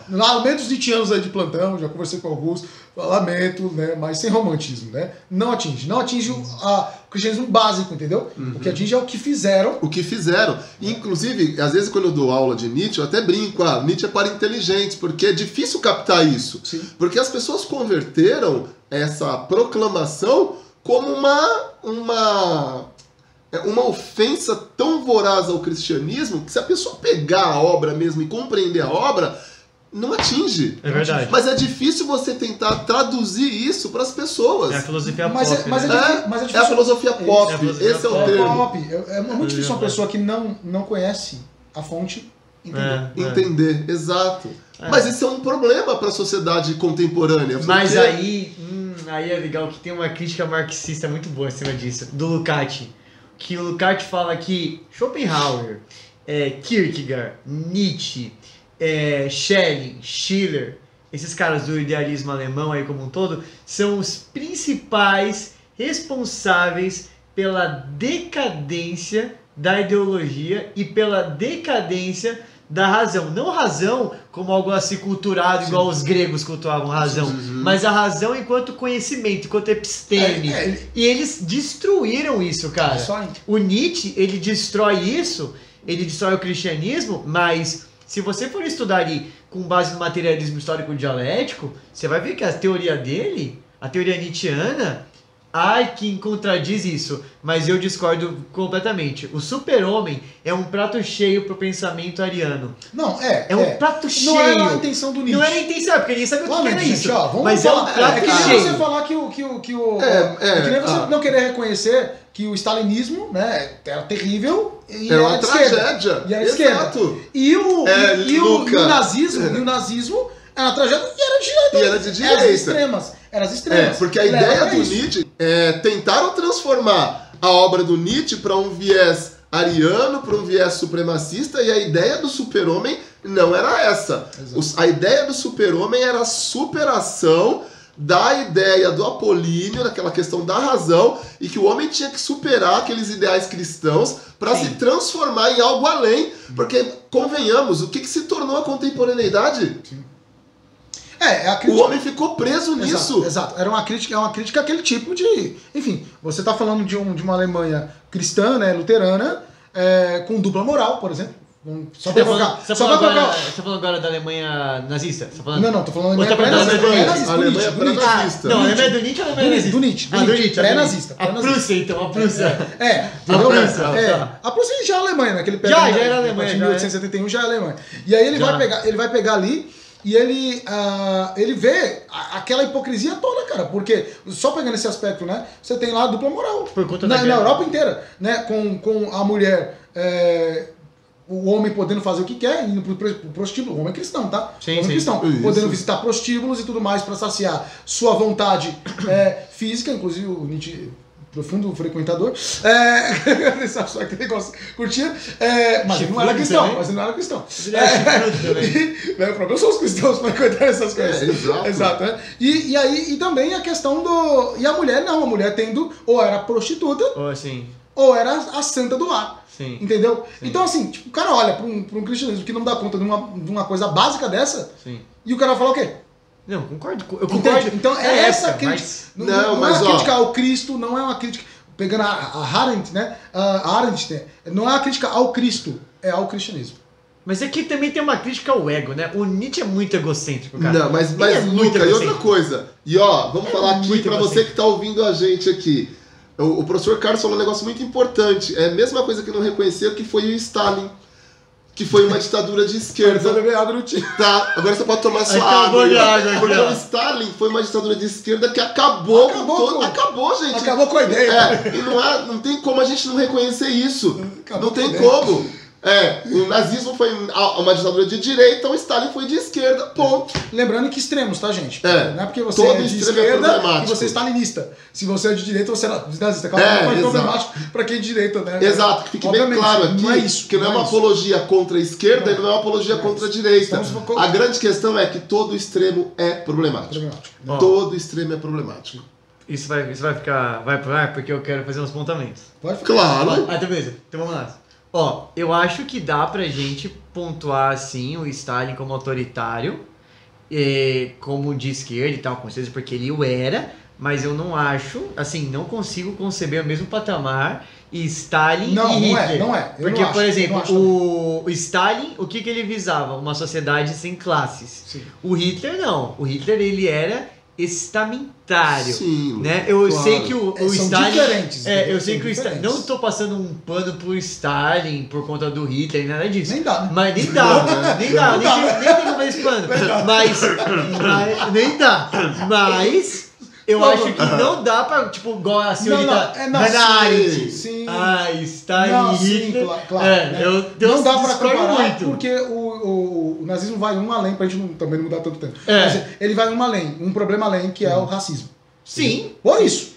Speaker 3: Lamentos nietzschianos aí de plantão, já conversei com alguns, lamento, né, mas sem romantismo, né? Não atinge o cristianismo básico, entendeu? O que atinge é o que fizeram.
Speaker 2: Inclusive, às vezes quando eu dou aula de Nietzsche, eu até brinco, Nietzsche é para inteligentes, porque é difícil captar isso.
Speaker 3: Sim.
Speaker 2: Porque as pessoas converteram essa proclamação como uma ofensa tão voraz ao cristianismo que se a pessoa pegar a obra mesmo e compreender a obra, não atinge.
Speaker 1: É verdade.
Speaker 2: Mas é difícil você tentar traduzir isso para as pessoas.
Speaker 1: É a filosofia pop.
Speaker 2: É a filosofia pop. Esse é o termo.
Speaker 3: É muito difícil uma pessoa que não conhece a fonte
Speaker 2: entender. Exato. Mas esse é um problema para a sociedade contemporânea.
Speaker 1: Mas aí é legal que tem uma crítica marxista muito boa em cima disso, do Lukács. Que o Lukács fala que Schopenhauer, Kierkegaard, Nietzsche, Schelling, Schiller, esses caras do idealismo alemão aí como um todo, são os principais responsáveis pela decadência da ideologia e pela decadência da razão. Não razão como algo assim culturado, igual os gregos cultuavam razão, mas a razão enquanto conhecimento, enquanto episteme. E eles destruíram isso, cara. O Nietzsche, ele destrói isso, ele destrói o cristianismo, mas se você for estudar ali com base no materialismo histórico dialético, você vai ver que a teoria dele, a teoria nietzschiana, quem contradiz isso, mas eu discordo completamente. O super-homem é um prato cheio pro pensamento ariano.
Speaker 3: Não,
Speaker 1: é um prato cheio.
Speaker 3: Não era a intenção do Nietzsche.
Speaker 1: Não era a intenção, porque ninguém sabe o que era isso.
Speaker 3: Mas
Speaker 1: falar, é um prato
Speaker 3: que
Speaker 1: cheio.
Speaker 3: você falar que nem você não querer reconhecer que o stalinismo, né, era terrível e
Speaker 2: era uma tragédia.
Speaker 3: E era esquerda. E o nazismo era uma tragédia e era de direita. Eram as extremas.
Speaker 2: Porque a ideia do Nietzsche tentaram transformar a obra do Nietzsche para um viés ariano, para um viés supremacista, e a ideia do super-homem não era essa. A ideia do super-homem era a superação da ideia do Apolíneo, daquela questão da razão, e que o homem tinha que superar aqueles ideais cristãos para se transformar em algo além. Porque, convenhamos, o que se tornou a contemporaneidade?
Speaker 3: Sim.
Speaker 2: O homem ficou preso nisso.
Speaker 3: Exato. É uma crítica àquele tipo de... Enfim, você está falando de uma Alemanha cristã, né, luterana, com dupla moral, por exemplo.
Speaker 1: Você tá falando agora da Alemanha nazista?
Speaker 3: Não, tô falando da Alemanha pré-nazista.
Speaker 1: Não, a Alemanha do Nietzsche ou a Alemanha nazista?
Speaker 3: Do Nietzsche. Pré-nazista.
Speaker 1: A Prússia, então, a Prússia.
Speaker 3: A Prússia já é Alemanha, né?
Speaker 1: Já era Alemanha.
Speaker 3: Em 1871 já é Alemanha. E aí ele vai pegar ali e ele vê aquela hipocrisia toda, cara, porque só pegando esse aspecto, né, você tem lá a dupla moral
Speaker 1: por conta
Speaker 3: na Europa inteira, né, com a mulher, o homem podendo fazer o que quer, indo pro prostíbulo, o homem cristão, tá?
Speaker 1: Sim,
Speaker 3: homem cristão, podendo visitar prostíbulos e tudo mais para saciar sua vontade física, inclusive o Nietzsche, profundo frequentador, só aquele negócio curtia, mas ele não era cristão, O problema são os cristãos frequentar essas coisas. Exato. Né? E aí, e também a questão do... E a mulher não, a mulher tendo, ou era prostituta, ou era a santa do lar.
Speaker 1: Sim.
Speaker 3: Entendeu? Sim. Então, assim, tipo, o cara olha pra um cristianismo que não dá conta de uma coisa básica dessa, e o cara fala o quê?
Speaker 1: Não, concordo. Eu concordo.
Speaker 3: Então, essa crítica.
Speaker 2: Mas,
Speaker 3: não é criticar o Cristo, não é uma crítica. pegando a Arendt, né? A Arendt, né? Não é a crítica ao Cristo, é ao cristianismo.
Speaker 1: Mas aqui também tem uma crítica ao ego, né? O Nietzsche é muito egocêntrico, cara.
Speaker 2: Não, mas
Speaker 1: Ele é muito
Speaker 2: Luca, e outra
Speaker 1: egocêntrico.
Speaker 2: coisa. E ó, vamos falar aqui
Speaker 1: muito
Speaker 2: pra você que tá ouvindo a gente aqui. O professor Carlos falou um negócio muito importante. É a mesma coisa que não reconheceu que foi o Stalin. Que foi uma ditadura de esquerda. Tá, agora você pode tomar sua
Speaker 1: Acabou
Speaker 2: água.
Speaker 1: de água aqui,
Speaker 2: Porque
Speaker 1: ó.
Speaker 2: o Stalin foi uma ditadura de esquerda que acabou com todo... Acabou, gente.
Speaker 3: Acabou com a ideia.
Speaker 2: E não tem como a gente não reconhecer isso.
Speaker 3: Acabou
Speaker 2: não tem
Speaker 3: com a ideia.
Speaker 2: como. O nazismo foi uma ditadura de direita, o Stalin foi de esquerda, ponto.
Speaker 3: Lembrando que extremos, tá, gente?
Speaker 2: É.
Speaker 3: Não é porque você
Speaker 2: Todo
Speaker 3: é de
Speaker 2: extremo é
Speaker 3: esquerda
Speaker 2: problemático.
Speaker 3: que você é stalinista. Se você é de direita, você é nazista. Claro, é
Speaker 2: exato.
Speaker 3: problemático pra quem é de direita, né?
Speaker 2: Exato, que fique bem
Speaker 3: Obviamente,
Speaker 2: claro aqui
Speaker 3: não é isso,
Speaker 2: que não é uma
Speaker 3: isso.
Speaker 2: apologia contra a esquerda e não é uma apologia contra a direita.
Speaker 3: Estamos-
Speaker 2: A grande questão é que todo extremo é problemático.
Speaker 3: Problemático.
Speaker 1: Ó.
Speaker 2: Todo extremo é problemático.
Speaker 1: Isso vai ficar... Vai pro ar porque eu quero fazer uns apontamentos.
Speaker 3: Pode falar.
Speaker 2: Claro.
Speaker 1: Ah, então beleza. Então vamos lá. Ó, eu acho que dá pra gente pontuar, assim, o Stalin como autoritário, como de esquerda e tal, com certeza, porque ele o era, mas eu não acho, assim, não consigo conceber o mesmo patamar Stalin
Speaker 3: Não,
Speaker 1: e
Speaker 3: não é,
Speaker 1: Hitler.
Speaker 3: não é. Eu
Speaker 1: Porque,
Speaker 3: não acho,
Speaker 1: por
Speaker 3: eu
Speaker 1: exemplo,
Speaker 3: não acho
Speaker 1: o Stalin, o que ele visava? Uma sociedade sem classes.
Speaker 3: Sim.
Speaker 1: O Hitler não. O Hitler, ele era estamentário.
Speaker 2: Sim,
Speaker 1: Né? Eu
Speaker 2: claro.
Speaker 1: sei que o
Speaker 3: São
Speaker 1: Stalin...
Speaker 3: diferentes.
Speaker 1: eu
Speaker 3: São
Speaker 1: sei que o Stalin...
Speaker 3: diferentes.
Speaker 1: Não tô passando um pano pro Stalin por conta do Hitler, nada disso.
Speaker 3: Nem dá, né?
Speaker 1: Mas nem dá, nem tem como fazer esse pano. Mas nem dá. Mas eu
Speaker 3: Não,
Speaker 1: acho que não dá pra, tipo, igual a senhorita
Speaker 3: não,
Speaker 1: Hannah
Speaker 3: sim,
Speaker 1: Arendt.
Speaker 3: sim.
Speaker 1: Stalin
Speaker 3: Não,
Speaker 1: e
Speaker 3: sim,
Speaker 1: Hitler.
Speaker 3: claro, né?
Speaker 1: Eu
Speaker 3: Não dá pra
Speaker 1: discordo
Speaker 3: comparar
Speaker 1: muito.
Speaker 3: porque o nazismo vai um além, pra gente também não mudar tanto tempo.
Speaker 1: É.
Speaker 3: Mas ele vai um além, um problema além, que é o racismo.
Speaker 1: Sim.
Speaker 3: Por isso.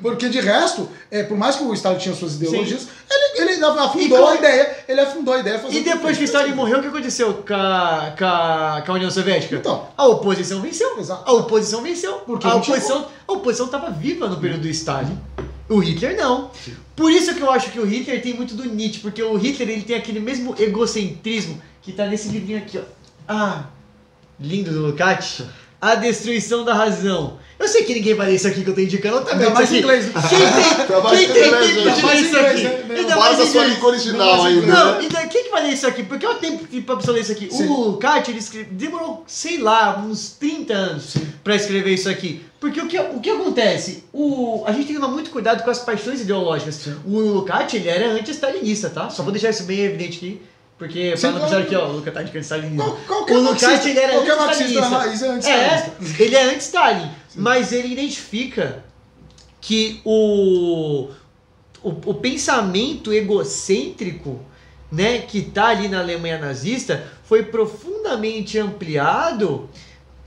Speaker 3: Porque de resto, por mais que o Stalin tinha suas ideologias, ele afundou a ideia. Ele afundou a ideia fazendo
Speaker 1: E depois que o Stalin morreu, o que aconteceu com a União Soviética?
Speaker 3: Então.
Speaker 1: A oposição venceu.
Speaker 3: Exato.
Speaker 1: A oposição venceu.
Speaker 3: Porque
Speaker 1: A
Speaker 3: não tinha
Speaker 1: oposição estava viva no período do Stalin. O Hitler não. Por isso que eu acho que o Hitler tem muito do Nietzsche, porque o Hitler ele tem aquele mesmo egocentrismo que tá nesse livrinho aqui, ó. Ah, lindo do Lukács. A Destruição da Razão. Eu sei que ninguém vai ler isso aqui que eu tô indicando, eu também.
Speaker 3: Ainda mais
Speaker 1: isso
Speaker 3: em
Speaker 1: aqui.
Speaker 3: inglês.
Speaker 1: Quem tem
Speaker 2: Ainda mais
Speaker 1: tempo
Speaker 2: em
Speaker 1: de
Speaker 2: inglês,
Speaker 1: ler
Speaker 3: né?
Speaker 1: isso aqui?
Speaker 3: Ainda
Speaker 1: Ainda
Speaker 2: Bora
Speaker 1: mais
Speaker 2: da
Speaker 1: em
Speaker 2: sua
Speaker 1: inglês.
Speaker 2: língua original ainda.
Speaker 1: Não,
Speaker 2: né?
Speaker 1: então quem que vai ler isso aqui? Porque eu tenho tempo pra pessoa ler isso aqui.
Speaker 3: Sim.
Speaker 1: O Lukács, ele demorou, sei lá, uns 30 anos pra escrever isso aqui. Porque o que acontece? A gente tem que tomar muito cuidado com as paixões ideológicas. O Lukács, ele era anti-stalinista, tá? Só vou deixar isso bem evidente aqui. Porque
Speaker 3: Sim,
Speaker 1: pra não precisar
Speaker 3: claro.
Speaker 1: aqui, ó, o Lucas tá indicando stalinismo.
Speaker 3: Qualquer
Speaker 1: O Lukács,
Speaker 3: marxista-
Speaker 1: ele era
Speaker 3: qualquer marxista
Speaker 1: anti-stalinista.
Speaker 3: na raiz é anti-stalinista.
Speaker 1: Ele é anti-Stalin. Mas ele identifica que o pensamento egocêntrico, né, que tá ali na Alemanha nazista foi profundamente ampliado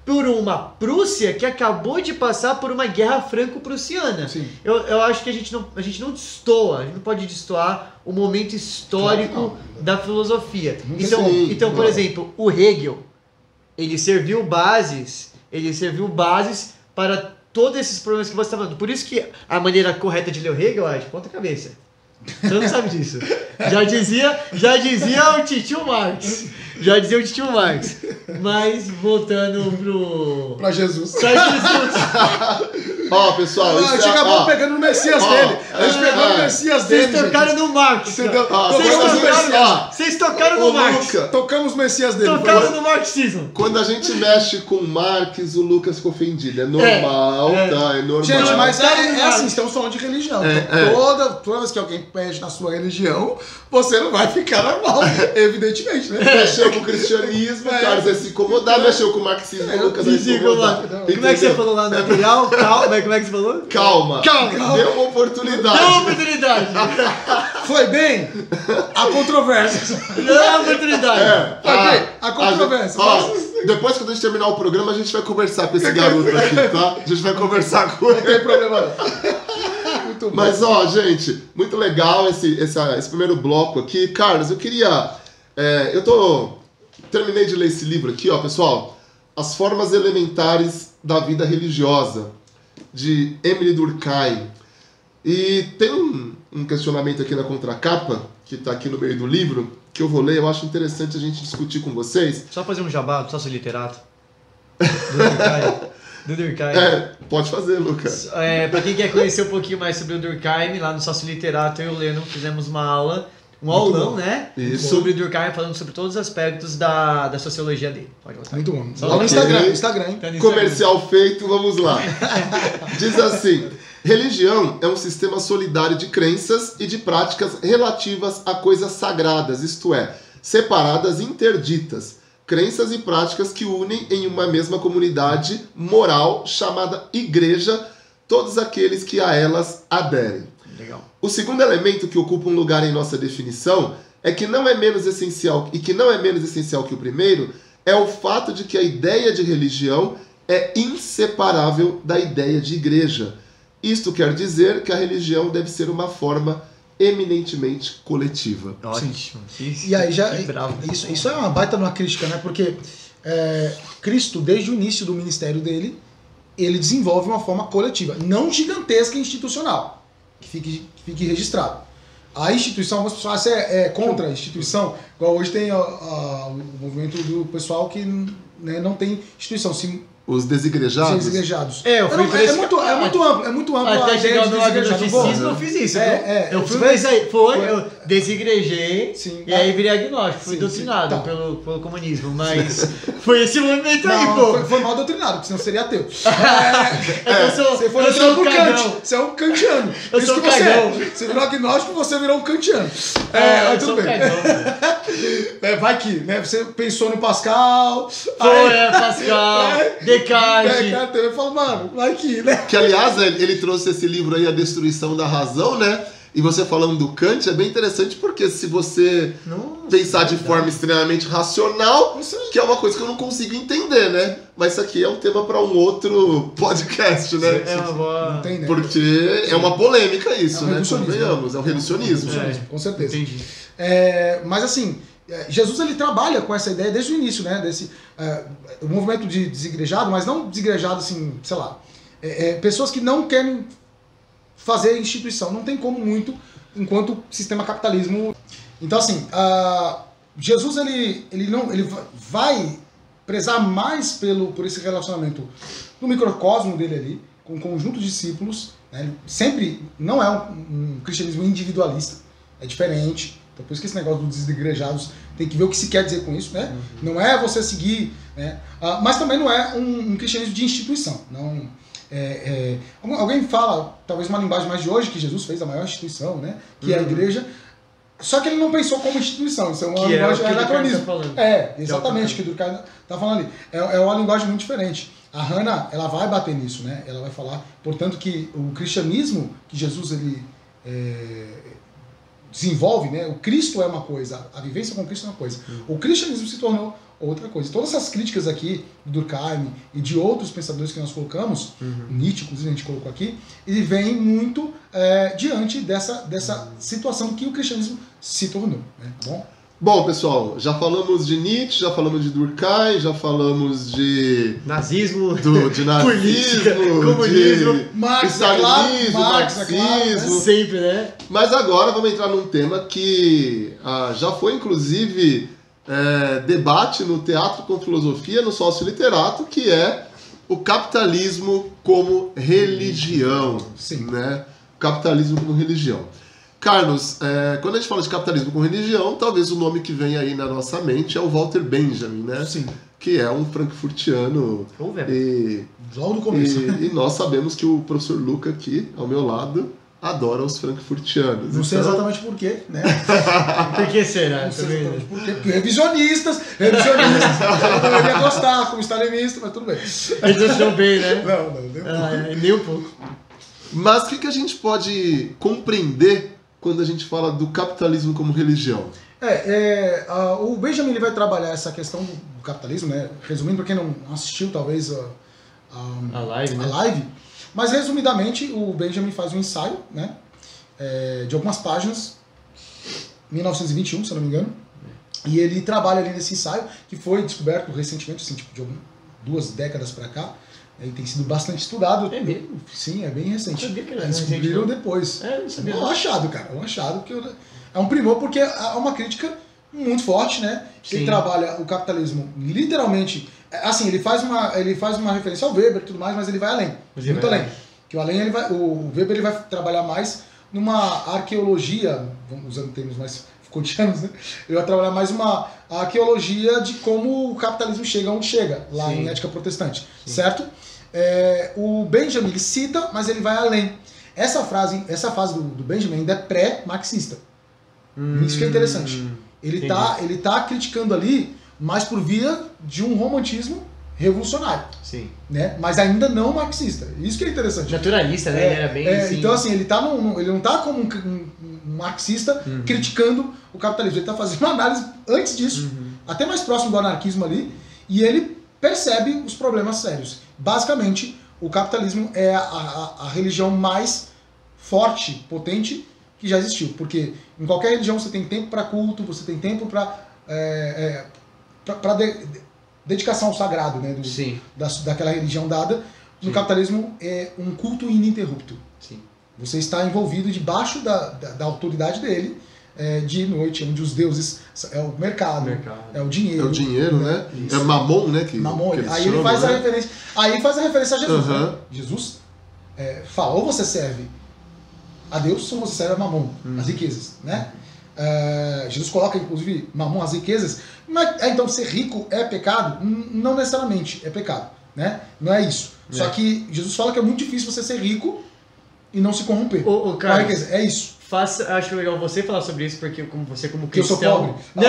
Speaker 1: por uma Prússia que acabou de passar por uma guerra franco-prussiana.
Speaker 3: Sim.
Speaker 1: Eu acho que a gente não destoa, a gente não pode destoar o momento histórico
Speaker 3: Claro que
Speaker 1: da filosofia.
Speaker 3: Nunca
Speaker 1: Então, por
Speaker 2: não.
Speaker 1: exemplo, o Hegel, ele serviu bases para todos esses problemas que você está falando. Por isso que a maneira correta de ler o Hegel é de ponta cabeça. Você não sabe disso. Já dizia o Titio Marx. Mas voltando
Speaker 3: Pra Jesus.
Speaker 1: pra Jesus.
Speaker 2: Ó, pessoal,
Speaker 3: A gente acabou pegando no Messias dele. A gente pegou no Messias dele.
Speaker 1: Vocês tocaram no Marx.
Speaker 3: Entendeu?
Speaker 1: Vocês tocaram no Marx.
Speaker 2: Luca,
Speaker 3: Tocamos Messias dele.
Speaker 1: Tocaram no marxismo.
Speaker 2: quando a gente mexe com Marx, o Lucas fica ofendido. É normal, tá? É normal.
Speaker 3: Gente, mas
Speaker 1: Tocaram no
Speaker 3: é
Speaker 1: Marx.
Speaker 3: assim, estamos falando de religião.
Speaker 2: É,
Speaker 3: Então, toda vez que alguém pede na sua religião, você não vai ficar normal, evidentemente, né?
Speaker 2: Mexeu com o cristianismo, o Carlos vai se incomodar. Mexeu com o marxismo, o Lucas vai se
Speaker 1: Dizigo,
Speaker 2: incomodar.
Speaker 1: mano. Como é que você
Speaker 2: Entendeu?
Speaker 1: falou lá no material? Calma, como é que você falou?
Speaker 2: Calma.
Speaker 1: Calma.
Speaker 2: Dê uma oportunidade.
Speaker 1: Dá uma oportunidade.
Speaker 3: Foi bem? A controvérsia.
Speaker 1: Dá uma oportunidade.
Speaker 3: Ok, a controvérsia.
Speaker 2: Ó, depois que a gente terminar o programa, a gente vai conversar com esse garoto aqui, tá? A gente vai conversar com
Speaker 3: Não
Speaker 2: ele.
Speaker 3: tem problema não. Muito bom.
Speaker 2: Mas, ó, gente, muito legal esse primeiro bloco aqui. Carlos, eu queria... Terminei de ler esse livro aqui, ó, pessoal. As Formas Elementares da Vida Religiosa, de Emily Durkheim. E tem um questionamento aqui na contracapa, que tá aqui no meio do livro, que eu vou ler, eu acho interessante a gente discutir com vocês.
Speaker 1: Só fazer um jabá, só ser literato. do Durkheim.
Speaker 2: Pode fazer, Lucas.
Speaker 1: Pra quem quer conhecer um pouquinho mais sobre o Durkheim, lá no Sócio Literato, eu e o Leno fizemos uma aula, aulão, né?
Speaker 2: Isso.
Speaker 1: Sobre o Durkheim, falando sobre todos os aspectos da sociologia dele. Pode botar.
Speaker 3: Muito bom.
Speaker 1: Só
Speaker 3: Lá no
Speaker 2: ok.
Speaker 3: Instagram, hein?
Speaker 1: Tá no Instagram.
Speaker 2: Comercial feito, vamos lá. Diz assim: religião é um sistema solidário de crenças e de práticas relativas a coisas sagradas, isto é, separadas e interditas. Crenças e práticas que unem em uma mesma comunidade moral chamada igreja todos aqueles que a elas aderem.
Speaker 1: Legal.
Speaker 2: O segundo elemento que ocupa um lugar em nossa definição é que não é menos essencial que o primeiro é o fato de que a ideia de religião é inseparável da ideia de igreja. Isto quer dizer que a religião deve ser uma forma eminentemente coletiva.
Speaker 1: Ótimo.
Speaker 3: E aí já
Speaker 1: Que bravo.
Speaker 3: isso é uma baita de uma crítica, né? Porque Cristo, desde o início do ministério dele, ele desenvolve uma forma coletiva, não gigantesca e institucional, que fique registrado. A instituição, algumas pessoas é contra a instituição, igual hoje tem o movimento do pessoal que, né, não tem instituição.
Speaker 2: Os desigrejados?
Speaker 3: Os desigrejados.
Speaker 1: Eu fui por esse
Speaker 3: é muito amplo a
Speaker 1: Até
Speaker 3: ideia
Speaker 1: chegar
Speaker 3: de
Speaker 1: no
Speaker 3: desigrejado.
Speaker 1: agnosticismo, eu fiz isso. Eu fui
Speaker 3: Você
Speaker 1: isso aí. Eu desigrejei.
Speaker 3: Sim.
Speaker 1: E aí virei agnóstico. Fui
Speaker 3: Sim,
Speaker 1: doutrinado
Speaker 3: sim. Tá.
Speaker 1: pelo comunismo. Mas foi esse movimento aí, pô.
Speaker 3: Foi mal doutrinado, porque senão seria ateu.
Speaker 1: Você
Speaker 3: Você foi por Kant. Você é um kantiano.
Speaker 1: Eu
Speaker 3: Isso
Speaker 1: sou
Speaker 3: que
Speaker 1: um
Speaker 3: você
Speaker 1: cagão.
Speaker 3: Você virou agnóstico, você virou um kantiano.
Speaker 1: Eu
Speaker 3: Tudo
Speaker 1: sou
Speaker 3: bem.
Speaker 1: cagão.
Speaker 3: Vai que, né? Você pensou no Pascal.
Speaker 1: Pascal, Descartes.
Speaker 3: Eu falo, mano, vai que, né?
Speaker 2: Que, aliás, ele trouxe esse livro aí, A Destruição da Razão, né? E você falando do Kant é bem interessante, porque se você pensar de forma extremamente racional, que é uma coisa que eu não consigo entender, né? Mas isso aqui é um tema para um outro podcast, né?
Speaker 1: É uma boa.
Speaker 3: Não tem, né?
Speaker 2: Porque é uma polêmica isso,
Speaker 3: É um
Speaker 2: né?
Speaker 3: reducionismo.
Speaker 2: Convenhamos, é um reducionismo.
Speaker 3: Com certeza.
Speaker 1: Entendi.
Speaker 3: Mas assim, Jesus ele trabalha com essa ideia desde o início, né? Desse o movimento de desigrejado, mas não desigrejado assim, sei lá. Pessoas que não querem fazer instituição, não tem como muito enquanto sistema capitalismo. Então assim, Jesus ele vai prezar mais por esse relacionamento no microcosmo dele ali, com um conjunto de discípulos, né? Ele sempre não é um cristianismo individualista, é diferente. Então, por isso que esse negócio dos desigrejados tem que ver o que se quer dizer com isso, né? Não é você seguir, né? Mas também não é um cristianismo de instituição. Não, alguém fala, talvez uma linguagem mais de hoje, que Jesus fez a maior instituição, né? Que é a igreja. Só que ele não pensou como instituição. Isso é uma linguagem anacronismo. Exatamente, que o Durkheim está falando ali. É uma linguagem muito diferente. A Hannah, ela vai bater nisso, né? Ela vai falar, portanto, que o cristianismo que Jesus ele desenvolve, né? O Cristo é uma coisa, a vivência com Cristo é uma coisa. O cristianismo se tornou outra coisa. Todas essas críticas aqui do Durkheim e de outros pensadores que nós colocamos, Nietzsche, inclusive, a gente colocou aqui, ele vem muito diante dessa situação que o cristianismo se tornou. Né?
Speaker 2: Bom, pessoal, já falamos de Nietzsche, já falamos de Durkheim, já falamos de
Speaker 1: nazismo,
Speaker 2: de
Speaker 1: política,
Speaker 2: nazismo,
Speaker 1: comunismo,
Speaker 2: de
Speaker 3: Marx,
Speaker 2: stalinismo,
Speaker 3: Marx,
Speaker 2: marxismo.
Speaker 3: né?
Speaker 1: Sempre, né?
Speaker 2: Mas agora vamos entrar num tema que já foi, inclusive, debate no Teatro com Filosofia, no Sócio Literato, que é o capitalismo como religião.
Speaker 3: Sim.
Speaker 2: Né? Capitalismo como religião. Carlos, quando a gente fala de capitalismo com religião, talvez o nome que vem aí na nossa mente é o Walter Benjamin, né?
Speaker 3: Sim.
Speaker 2: Que é um frankfurtiano.
Speaker 3: Logo no começo.
Speaker 2: E nós sabemos que o professor Luca aqui, ao meu lado, adora os frankfurtianos.
Speaker 3: Não sei exatamente por quê, né?
Speaker 1: Por que será?
Speaker 3: Não sei exatamente por quê. Porque revisionistas, eu deveria gostar como stalinista, mas tudo bem.
Speaker 1: Eles não estão bem, né?
Speaker 3: Não,
Speaker 1: nem um pouco.
Speaker 2: Mas o que a gente pode compreender quando a gente fala do capitalismo como religião?
Speaker 3: O Benjamin ele vai trabalhar essa questão do capitalismo, né? Resumindo, para quem não assistiu talvez
Speaker 1: a live, né?
Speaker 3: Mas resumidamente o Benjamin faz um ensaio, né? De algumas páginas, 1921, se eu não me engano, e ele trabalha ali nesse ensaio que foi descoberto recentemente, assim, tipo, de 2 décadas para cá. Ele tem sido bastante estudado.
Speaker 1: É mesmo?
Speaker 3: Sim, é bem recente.
Speaker 1: Eu sabia que era
Speaker 3: Eles descobriram depois.
Speaker 1: Não sabia.
Speaker 3: É um achado, cara. É um achado que é um primor porque é uma crítica muito forte, né?
Speaker 1: Sim.
Speaker 3: Ele trabalha o capitalismo literalmente Assim, ele faz uma referência ao Weber e tudo mais, mas ele vai além. Muito além. Que o Weber ele vai trabalhar mais numa arqueologia, usando termos mais kantianos, né? Ele vai trabalhar mais uma arqueologia de como o capitalismo chega onde chega, lá
Speaker 1: Sim.
Speaker 3: em Ética Protestante,
Speaker 1: Sim.
Speaker 3: certo? O Benjamin ele cita, mas ele vai além. Essa fase do Benjamin ainda é pré-marxista. Isso que é interessante. Ele tá criticando ali, mas por via de um romantismo revolucionário.
Speaker 1: Sim.
Speaker 3: Né? Mas ainda não marxista. Isso que é interessante.
Speaker 1: Naturalista, né? Ele era bem assim.
Speaker 3: Então, assim, ele não tá como um marxista criticando o capitalismo. Ele tá fazendo uma análise antes disso, até mais próximo do anarquismo ali, e ele percebe os problemas sérios. Basicamente, o capitalismo é a religião mais forte, potente, que já existiu. Porque em qualquer religião você tem tempo para culto, você tem tempo para dedicação ao sagrado, né? Daquela religião dada. No capitalismo é um culto ininterrupto.
Speaker 1: Sim.
Speaker 3: Você está envolvido debaixo da autoridade dele, dia e noite, onde os deuses é o mercado. É o dinheiro.
Speaker 2: É o dinheiro, né?
Speaker 3: Isso.
Speaker 2: É Mamon, né?
Speaker 3: Mamon.
Speaker 2: Que
Speaker 3: Aí ele faz a referência. Aí faz a referência a Jesus.
Speaker 2: Uhum.
Speaker 3: Né? Jesus fala, ou você serve a Deus, ou você serve a Mamon, as riquezas, né? Jesus coloca, inclusive, Mamon, as riquezas. Mas, então, ser rico é pecado? Não necessariamente é pecado, né? Não é isso. Só que Jesus fala que é muito difícil você ser rico e não se corromper.
Speaker 1: Carlos,
Speaker 3: é isso.
Speaker 1: Acho legal você falar sobre isso, porque você como cristão...
Speaker 3: Que eu sou pobre?
Speaker 1: Não!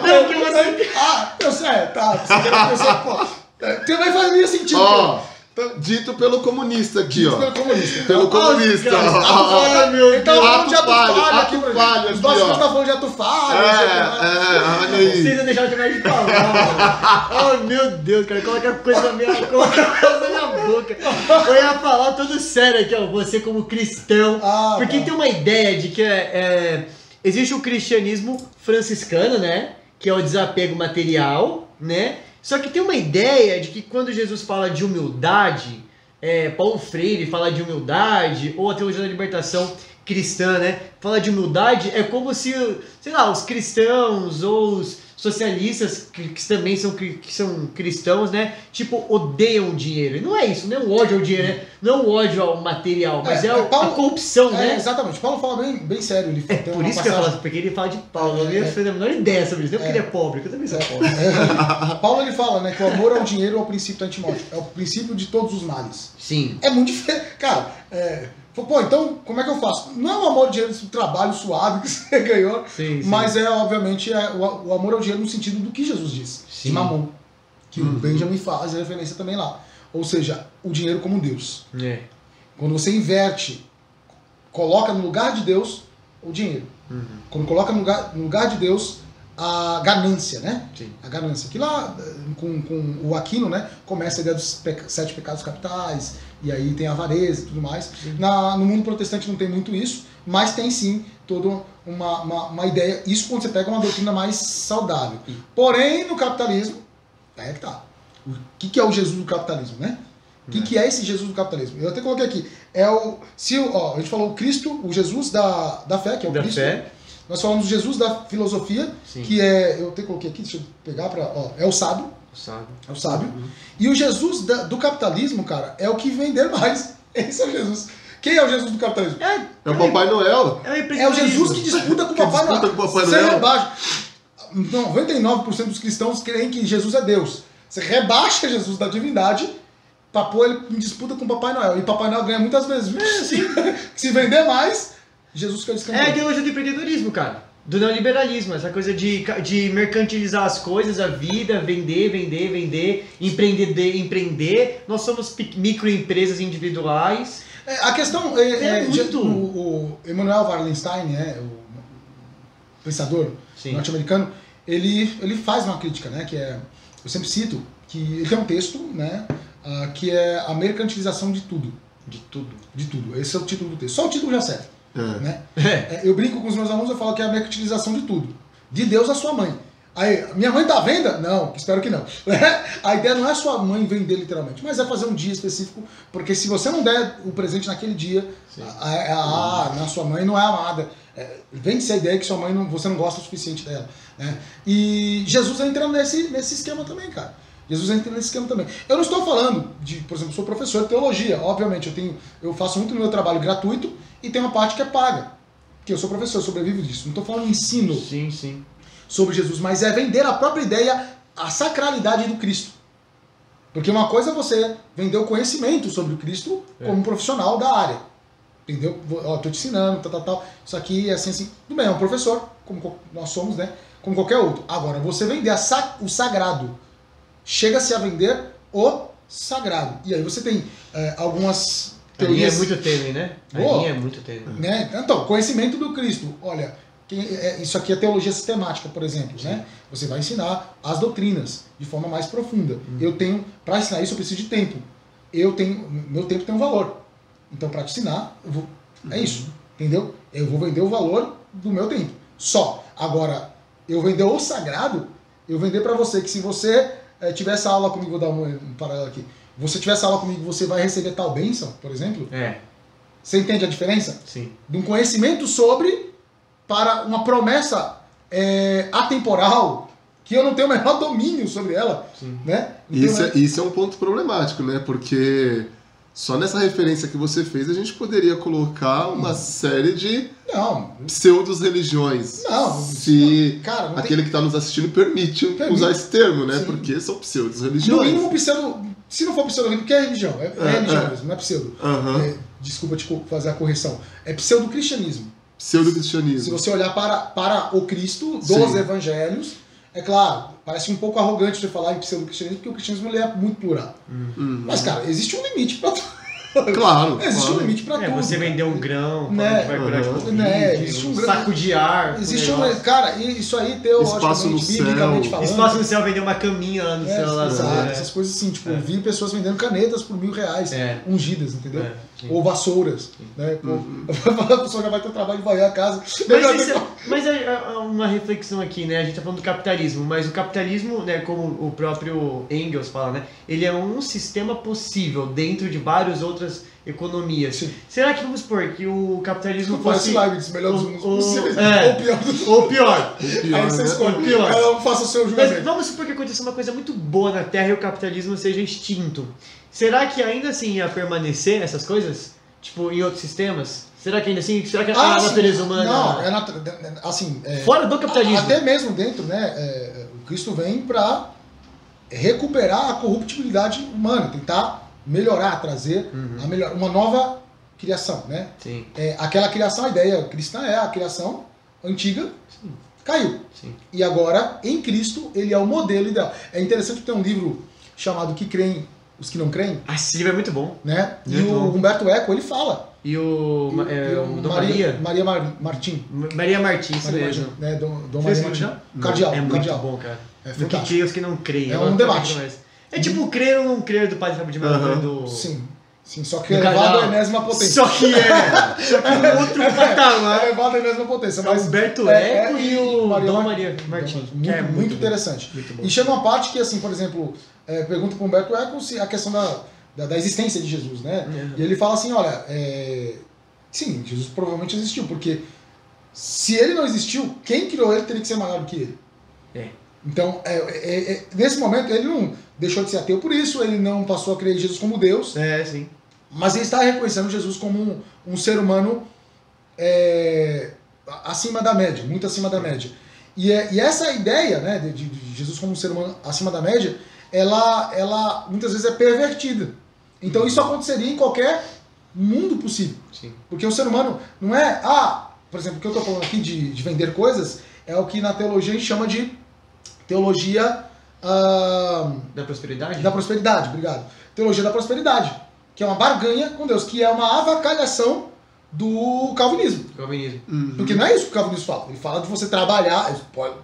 Speaker 1: Não, que você...
Speaker 3: Eu sei, tá. Eu sou pobre. Também faz sentido.
Speaker 2: Dito pelo comunista aqui, ó.
Speaker 3: Pelo comunista.
Speaker 2: Pelo comunista.
Speaker 1: Ai, meu Deus.
Speaker 3: Então vamos de ato falho
Speaker 2: aqui.
Speaker 3: Os nossos estão falando de ato falho.
Speaker 2: Olha aí.
Speaker 1: Vocês não deixaram de mais de falar. Oh, meu Deus, cara. Coloca coisa na minha boca. Eu ia falar tudo sério aqui, ó. Você como cristão. Porque tem uma ideia de que existe o cristianismo franciscano, né? Que é o desapego material, né? Só que tem uma ideia de que quando Jesus fala de humildade, Paulo Freire fala de humildade, ou a teologia da libertação cristã, né? Fala de humildade, é como se, sei lá, os cristãos ou os socialistas, que também são cristãos, né? Tipo, odeiam o dinheiro. E não é isso, não é o ódio ao dinheiro, né? Não é o ódio ao material, mas a corrupção, né?
Speaker 3: Exatamente. Paulo fala bem sério. Ele tem
Speaker 1: por isso que eu falo, porque ele fala de Paulo. Eu não tenho a menor ideia sobre isso. Não porque ele é pobre, porque eu também sou pobre.
Speaker 3: Paulo ele fala, né, que o amor ao dinheiro é o princípio da Timóteo. É o princípio de todos os males.
Speaker 1: Sim.
Speaker 3: É muito diferente. Cara, então, como é que eu faço? Não é o amor ao dinheiro, o trabalho suave que você ganhou,
Speaker 1: sim.
Speaker 3: Mas obviamente, o amor ao dinheiro no sentido do que Jesus disse.
Speaker 1: Sim.
Speaker 3: De Mamon. Que o Benjamin faz a referência também lá. Ou seja, o dinheiro como Deus. Quando você inverte, coloca no lugar de Deus o dinheiro. Quando coloca no lugar de Deus a ganância, né?
Speaker 1: Sim.
Speaker 3: A ganância. Que lá, com o Aquino, né? Começa a ideia dos 7 pecados capitais, e aí tem a avareza e tudo mais. No mundo protestante não tem muito isso, mas tem sim toda uma ideia. Isso quando você pega uma doutrina mais saudável. Porém, no capitalismo, é que tá. O que é o Jesus do capitalismo, né? O que é esse Jesus do capitalismo? Eu até coloquei aqui. A gente falou o Cristo, o Jesus da fé, que é o Cristo.
Speaker 1: Fé.
Speaker 3: Nós falamos do Jesus da filosofia, que eu até coloquei aqui, deixa eu pegar é o sábio. É o sábio. E o Jesus do capitalismo, cara, é o que vender mais. Esse é o Jesus. Quem é o Jesus do capitalismo?
Speaker 2: É o Papai Noel.
Speaker 3: É o Jesus que disputa com o Papai Noel. Você rebaixa. 99% dos cristãos creem que Jesus é Deus. Você rebaixa Jesus da divindade pra pôr ele em disputa com o Papai Noel. E Papai Noel ganha muitas vezes. Se vender mais, Jesus quer esconder.
Speaker 1: É a ideologia do empreendedorismo, cara. Do neoliberalismo, essa coisa de mercantilizar as coisas, a vida, vender, empreender. Nós somos microempresas individuais.
Speaker 3: A questão muito... O Emanuel Wallenstein, o pensador norte-americano, ele faz uma crítica, né? Que eu sempre cito, que ele tem um texto, né? Que é a mercantilização de tudo.
Speaker 1: De tudo.
Speaker 3: De tudo. Esse é o título do texto. Só o título já serve. Né? Eu brinco com os meus alunos, eu falo que é a mercantilização de tudo. De Deus à sua mãe. Aí, minha mãe tá à venda? Não, espero que não. A ideia não é sua mãe vender literalmente, mas é fazer um dia específico, porque se você não der o presente naquele dia, a sua mãe não é amada. Vende-se a ideia que sua mãe você não gosta o suficiente dela. Né? E Jesus entra nesse esquema também, cara. Jesus entra nesse esquema também. Eu não estou falando de, por exemplo, sou professor de teologia, obviamente, eu faço muito do meu trabalho gratuito e tem uma parte que é paga. Porque eu sou professor, eu sobrevivo disso. Não estou falando ensino sobre Jesus, mas é vender a própria ideia, a sacralidade do Cristo. Porque uma coisa é você vender o conhecimento sobre o Cristo como um profissional da área. Entendeu? Ó, tô te ensinando, tal. Isso aqui é assim. Tudo bem, é um professor, como nós somos, né? Como qualquer outro. Agora, você vender o sagrado, chega-se a vender o sagrado. E aí você tem algumas teorias...
Speaker 1: A linha é muito tênue, né? A linha é muito tênue.
Speaker 3: Né? Então, conhecimento do Cristo. Olha, isso aqui é teologia sistemática, por exemplo. Né? Você vai ensinar as doutrinas de forma mais profunda. Para ensinar isso, eu preciso de tempo. Meu tempo tem um valor. Então, para te ensinar, é isso. Entendeu? Eu vou vender o valor do meu tempo. Só. Agora, eu vender o sagrado, eu vender para você que se você tiver essa aula comigo, vou dar um paralelo aqui. Você tiver essa aula comigo, você vai receber tal bênção, por exemplo? Você entende a diferença?
Speaker 1: Sim.
Speaker 3: De um conhecimento para uma promessa atemporal, que eu não tenho o menor domínio sobre ela.
Speaker 1: Sim.
Speaker 3: Né?
Speaker 2: Então, isso é um ponto problemático, né? Porque só nessa referência que você fez, a gente poderia colocar uma série de pseudos-religiões. Se
Speaker 3: cara,
Speaker 2: aquele que está nos assistindo permite usar esse termo, né? Sim. Porque são pseudos-religiões.
Speaker 3: No mínimo, se não for pseudo-religião, porque é religião, é religião mesmo, não é pseudo. Desculpa te fazer a correção. É pseudo-cristianismo.
Speaker 2: Pseudo-cristianismo.
Speaker 3: Se você olhar para o Cristo dos evangelhos, é claro, parece um pouco arrogante você falar em pseudo-cristianismo, porque o cristianismo ele é muito plural. Mas, cara, existe um limite para tudo.
Speaker 2: Claro.
Speaker 3: Existe um limite pra tudo.
Speaker 1: Você vender um grão,
Speaker 3: né?
Speaker 1: vai curar de Covid,
Speaker 3: existe
Speaker 1: um saco de ar.
Speaker 3: Existe cara, isso aí teologicamente, biblicamente falando.
Speaker 1: Espaço no céu, vender uma caminha lá no céu. Lá,
Speaker 3: exato, essas coisas assim, tipo, eu vi pessoas vendendo canetas por R$1.000, ungidas, entendeu? Ou vassouras, né? A pessoa já vai ter o trabalho de varrer a casa.
Speaker 1: Mas é uma reflexão aqui, né? A gente tá falando do capitalismo, mas o capitalismo, né, como o próprio Engels fala, né? Ele é um sistema possível dentro de várias outras economias.
Speaker 3: Sim.
Speaker 1: Será que, vamos supor, que o capitalismo
Speaker 3: fosse... Parece melhor dos mundos possíveis,
Speaker 1: ou pior.
Speaker 3: Aí você escolhe. Cada um faça o seu julgamento.
Speaker 1: Mas vamos supor que aconteceu uma coisa muito boa na Terra e o capitalismo seja extinto. Será que ainda assim ia permanecer essas coisas? Tipo, em outros sistemas? Será que ainda assim? Será que a natureza humana...
Speaker 3: Não, assim...
Speaker 1: fora do capitalismo.
Speaker 3: Até mesmo dentro, né? O Cristo vem para recuperar a corruptibilidade humana, tentar melhorar, trazer uma nova criação, né?
Speaker 1: Sim.
Speaker 3: Aquela criação, a ideia cristã é a criação antiga, caiu.
Speaker 1: Sim.
Speaker 3: E agora, em Cristo, ele é o modelo ideal. É interessante ter um livro chamado Que Creem os que não creem.
Speaker 1: Esse livro é muito bom.
Speaker 3: Né? E o Humberto Eco, ele fala.
Speaker 1: E o
Speaker 3: Maria Martim.
Speaker 1: Maria Martim, isso mesmo.
Speaker 3: Né? Dom Maria Martim. Cardeal.
Speaker 1: É muito bom, cara.
Speaker 3: É
Speaker 1: do que creem os que não creem.
Speaker 3: É um debate.
Speaker 1: É tipo o crer ou não crer do Padre Fábio de Mello. Do...
Speaker 3: Sim, só que é elevado à enésima potência.
Speaker 1: Só que outro patamar.
Speaker 3: É elevado à enésima potência.
Speaker 1: Mas o Humberto Eco e o Dom Maria Martim.
Speaker 3: Muito interessante.
Speaker 1: Muito
Speaker 3: e chega uma parte que, assim, por exemplo, pergunta para o Humberto Eco se a questão da existência de Jesus, né? E ele fala assim, olha, sim, Jesus provavelmente existiu, porque se ele não existiu, quem criou ele teria que ser maior do que ele. Então, nesse momento, ele não deixou de ser ateu por isso, ele não passou a crer em Jesus como Deus.
Speaker 1: Sim.
Speaker 3: Mas ele está reconhecendo Jesus como um ser humano acima da média, muito acima da média. E essa ideia, né, de Jesus como um ser humano acima da média, ela muitas vezes é pervertida. Então isso aconteceria em qualquer mundo possível.
Speaker 1: Sim.
Speaker 3: Porque o ser humano não é... por exemplo, o que eu estou falando aqui de vender coisas é o que na teologia a gente chama de teologia...
Speaker 1: da prosperidade?
Speaker 3: Da prosperidade, obrigado. Teologia da prosperidade, que é uma barganha com Deus, que é uma avacalhação do calvinismo. Porque não é isso que o calvinismo fala. Ele fala de você trabalhar,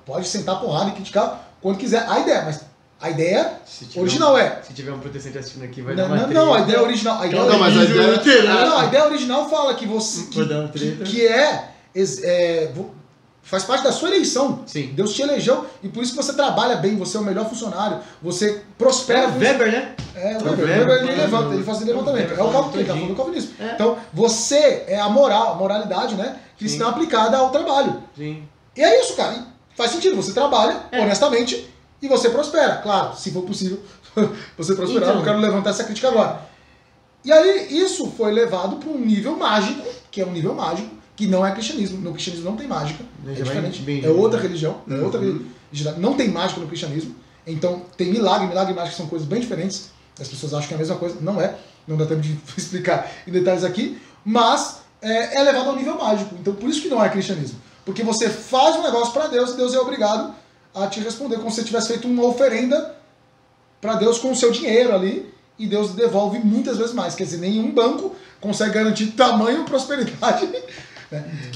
Speaker 3: pode sentar porrada e criticar quando quiser a ideia, mas a ideia original
Speaker 1: Se tiver um protestante assistindo aqui, vai
Speaker 3: não,
Speaker 1: dar uma treta.
Speaker 3: Não, a ideia original... A ideia original fala que você... faz parte da sua eleição.
Speaker 1: Sim.
Speaker 3: Deus te elegeu e por isso que você trabalha bem, você é o melhor funcionário, você prospera.
Speaker 1: O Weber, né?
Speaker 3: O Weber ele levanta, ele faz o levantamento. É o Calvinismo, ele tá falando do calvinismo. Então, você é a moralidade, né, cristã aplicada ao trabalho.
Speaker 1: Sim.
Speaker 3: E é isso, cara. E faz sentido, você trabalha honestamente e você prospera. Claro, se for possível, você prosperar.
Speaker 1: Então,
Speaker 3: não quero levantar essa crítica agora. E aí, isso foi levado para um nível mágico, que é um nível mágico, que não é cristianismo. No cristianismo não tem mágica, é diferente. É outra religião, é outra religião. Não tem mágica no cristianismo. Então, tem milagre e mágica são coisas bem diferentes. As pessoas acham que é a mesma coisa. Não é. Não dá tempo de explicar em detalhes aqui. Mas é levado ao nível mágico. Então, por isso que não é cristianismo. Porque você faz um negócio para Deus e Deus é obrigado a te responder como se você tivesse feito uma oferenda para Deus com o seu dinheiro ali. E Deus devolve muitas vezes mais. Quer dizer, nenhum banco consegue garantir tamanho prosperidade.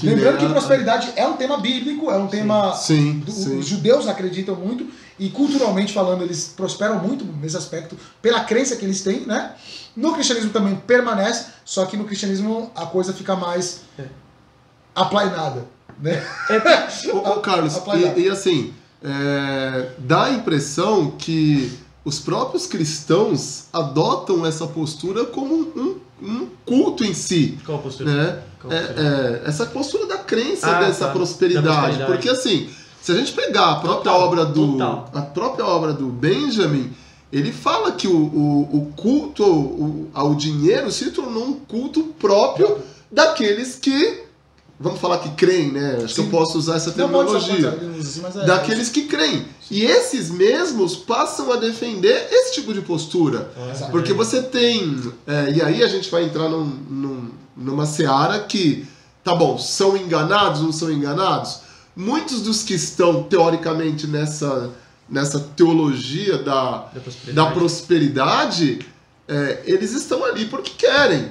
Speaker 3: Lembrando que prosperidade é um tema bíblico, é um tema... Os judeus acreditam muito e culturalmente falando eles prosperam muito nesse aspecto pela crença que eles têm, né? No cristianismo também permanece, só que no cristianismo a coisa fica mais aplainada, né?
Speaker 2: Ô Carlos, e assim, dá a impressão que os próprios cristãos adotam essa postura como um culto em si.
Speaker 1: Qual postura?
Speaker 2: Né? Essa postura da crença dessa prosperidade. Porque assim, se a gente pegar a própria obra do Benjamin, ele fala que o culto ao dinheiro se tornou um culto próprio daqueles que, vamos falar que creem, né? Acho que eu posso usar essa terminologia. Daqueles que creem. E esses mesmos passam a defender esse tipo de postura. Porque você tem... e aí a gente vai entrar numa seara que, tá bom, são enganados, não são enganados? Muitos dos que estão, teoricamente, nessa teologia da prosperidade, eles estão ali porque querem.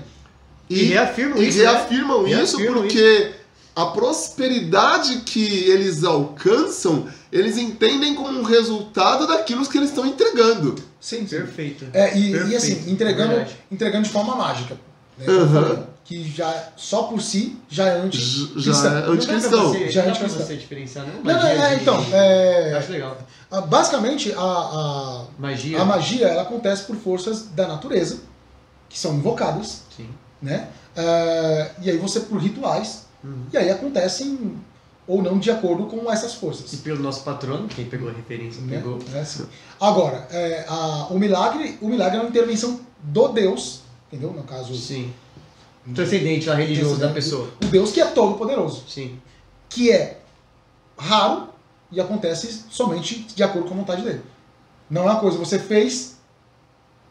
Speaker 1: E reafirmam
Speaker 2: isso porque a prosperidade que eles alcançam, eles entendem como um resultado daquilo que eles estão entregando.
Speaker 3: Sim.
Speaker 1: Perfeito.
Speaker 3: E assim, entregando de forma mágica. Né? Que já, só por si, já é anticristão.
Speaker 1: Não dá pra você diferenciar, não?
Speaker 3: Eu
Speaker 1: acho legal.
Speaker 3: Basicamente, a magia ela acontece por forças da natureza, que são invocadas.
Speaker 1: Sim.
Speaker 3: Né? E aí você, por rituais, e aí acontecem ou não de acordo com essas forças.
Speaker 1: E pelo nosso patrono, quem pegou a referência, pegou.
Speaker 3: Assim. Agora, o milagre é uma intervenção do Deus, entendeu? No caso...
Speaker 1: Sim. Transcendente, religioso da pessoa.
Speaker 3: O Deus que é todo-poderoso.
Speaker 1: Sim.
Speaker 3: Que é raro e acontece somente de acordo com a vontade dele. Não é uma coisa, você fez,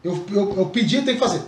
Speaker 3: eu pedi e tem que fazer.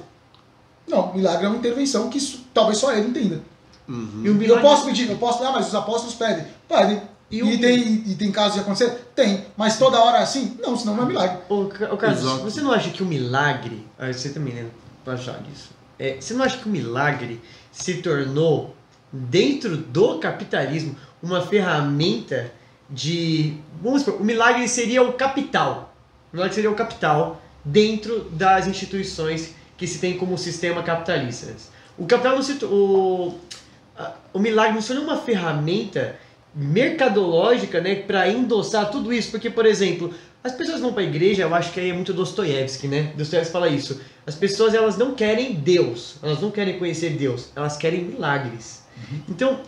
Speaker 3: Não, milagre é uma intervenção que talvez só ele entenda. E o milagre... Eu posso pedir, mas os apóstolos pedem. Pedem. E tem casos de acontecer? Tem. Mas toda hora é assim? Não, senão não é milagre.
Speaker 1: Ô Carlos, você não acha que o milagre... Você também, né? Pode achar disso. Você não acha que o milagre se tornou, dentro do capitalismo, uma ferramenta de... Vamos supor, o milagre seria o capital. O milagre seria o capital dentro das instituições que se tem como sistema capitalista. O capital não se... O milagre não se tornou uma ferramenta mercadológica, né, para endossar tudo isso. Porque, por exemplo, as pessoas vão para a igreja, eu acho que aí é muito Dostoiévski, né? Dostoiévski fala isso. As pessoas, elas não querem Deus, elas não querem conhecer Deus, elas querem milagres. Então,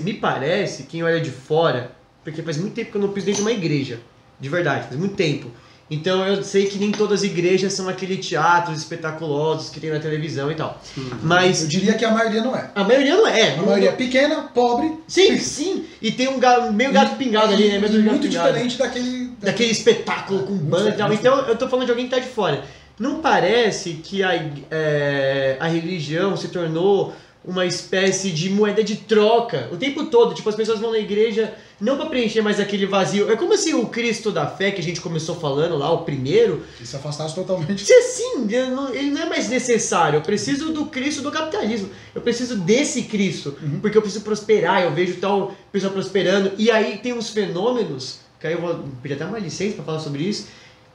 Speaker 1: me parece, quem olha de fora, porque faz muito tempo que eu não piso dentro de uma igreja, de verdade, faz muito tempo. Então eu sei que nem todas as igrejas são aqueles teatros espetaculosos que tem na televisão e tal. Mas
Speaker 3: eu diria que a maioria não é.
Speaker 1: A maioria não é.
Speaker 3: A maioria é pequena, pobre.
Speaker 1: Sim. E tem meio gato pingado ali, né?
Speaker 3: Muito diferente
Speaker 1: daquele espetáculo com banda e tal. Então eu tô falando de alguém que tá de fora. Não parece que a religião se tornou uma espécie de moeda de troca o tempo todo? Tipo, as pessoas vão na igreja não para preencher mais aquele vazio. É como se o Cristo da fé, que a gente começou falando lá, o primeiro...
Speaker 3: Que se afastasse totalmente.
Speaker 1: Sim, ele não é mais necessário. Eu preciso do Cristo do capitalismo. Eu preciso desse Cristo. Porque eu preciso prosperar, eu vejo tal pessoa prosperando. E aí tem uns fenômenos, que aí eu vou pedir até uma licença para falar sobre isso,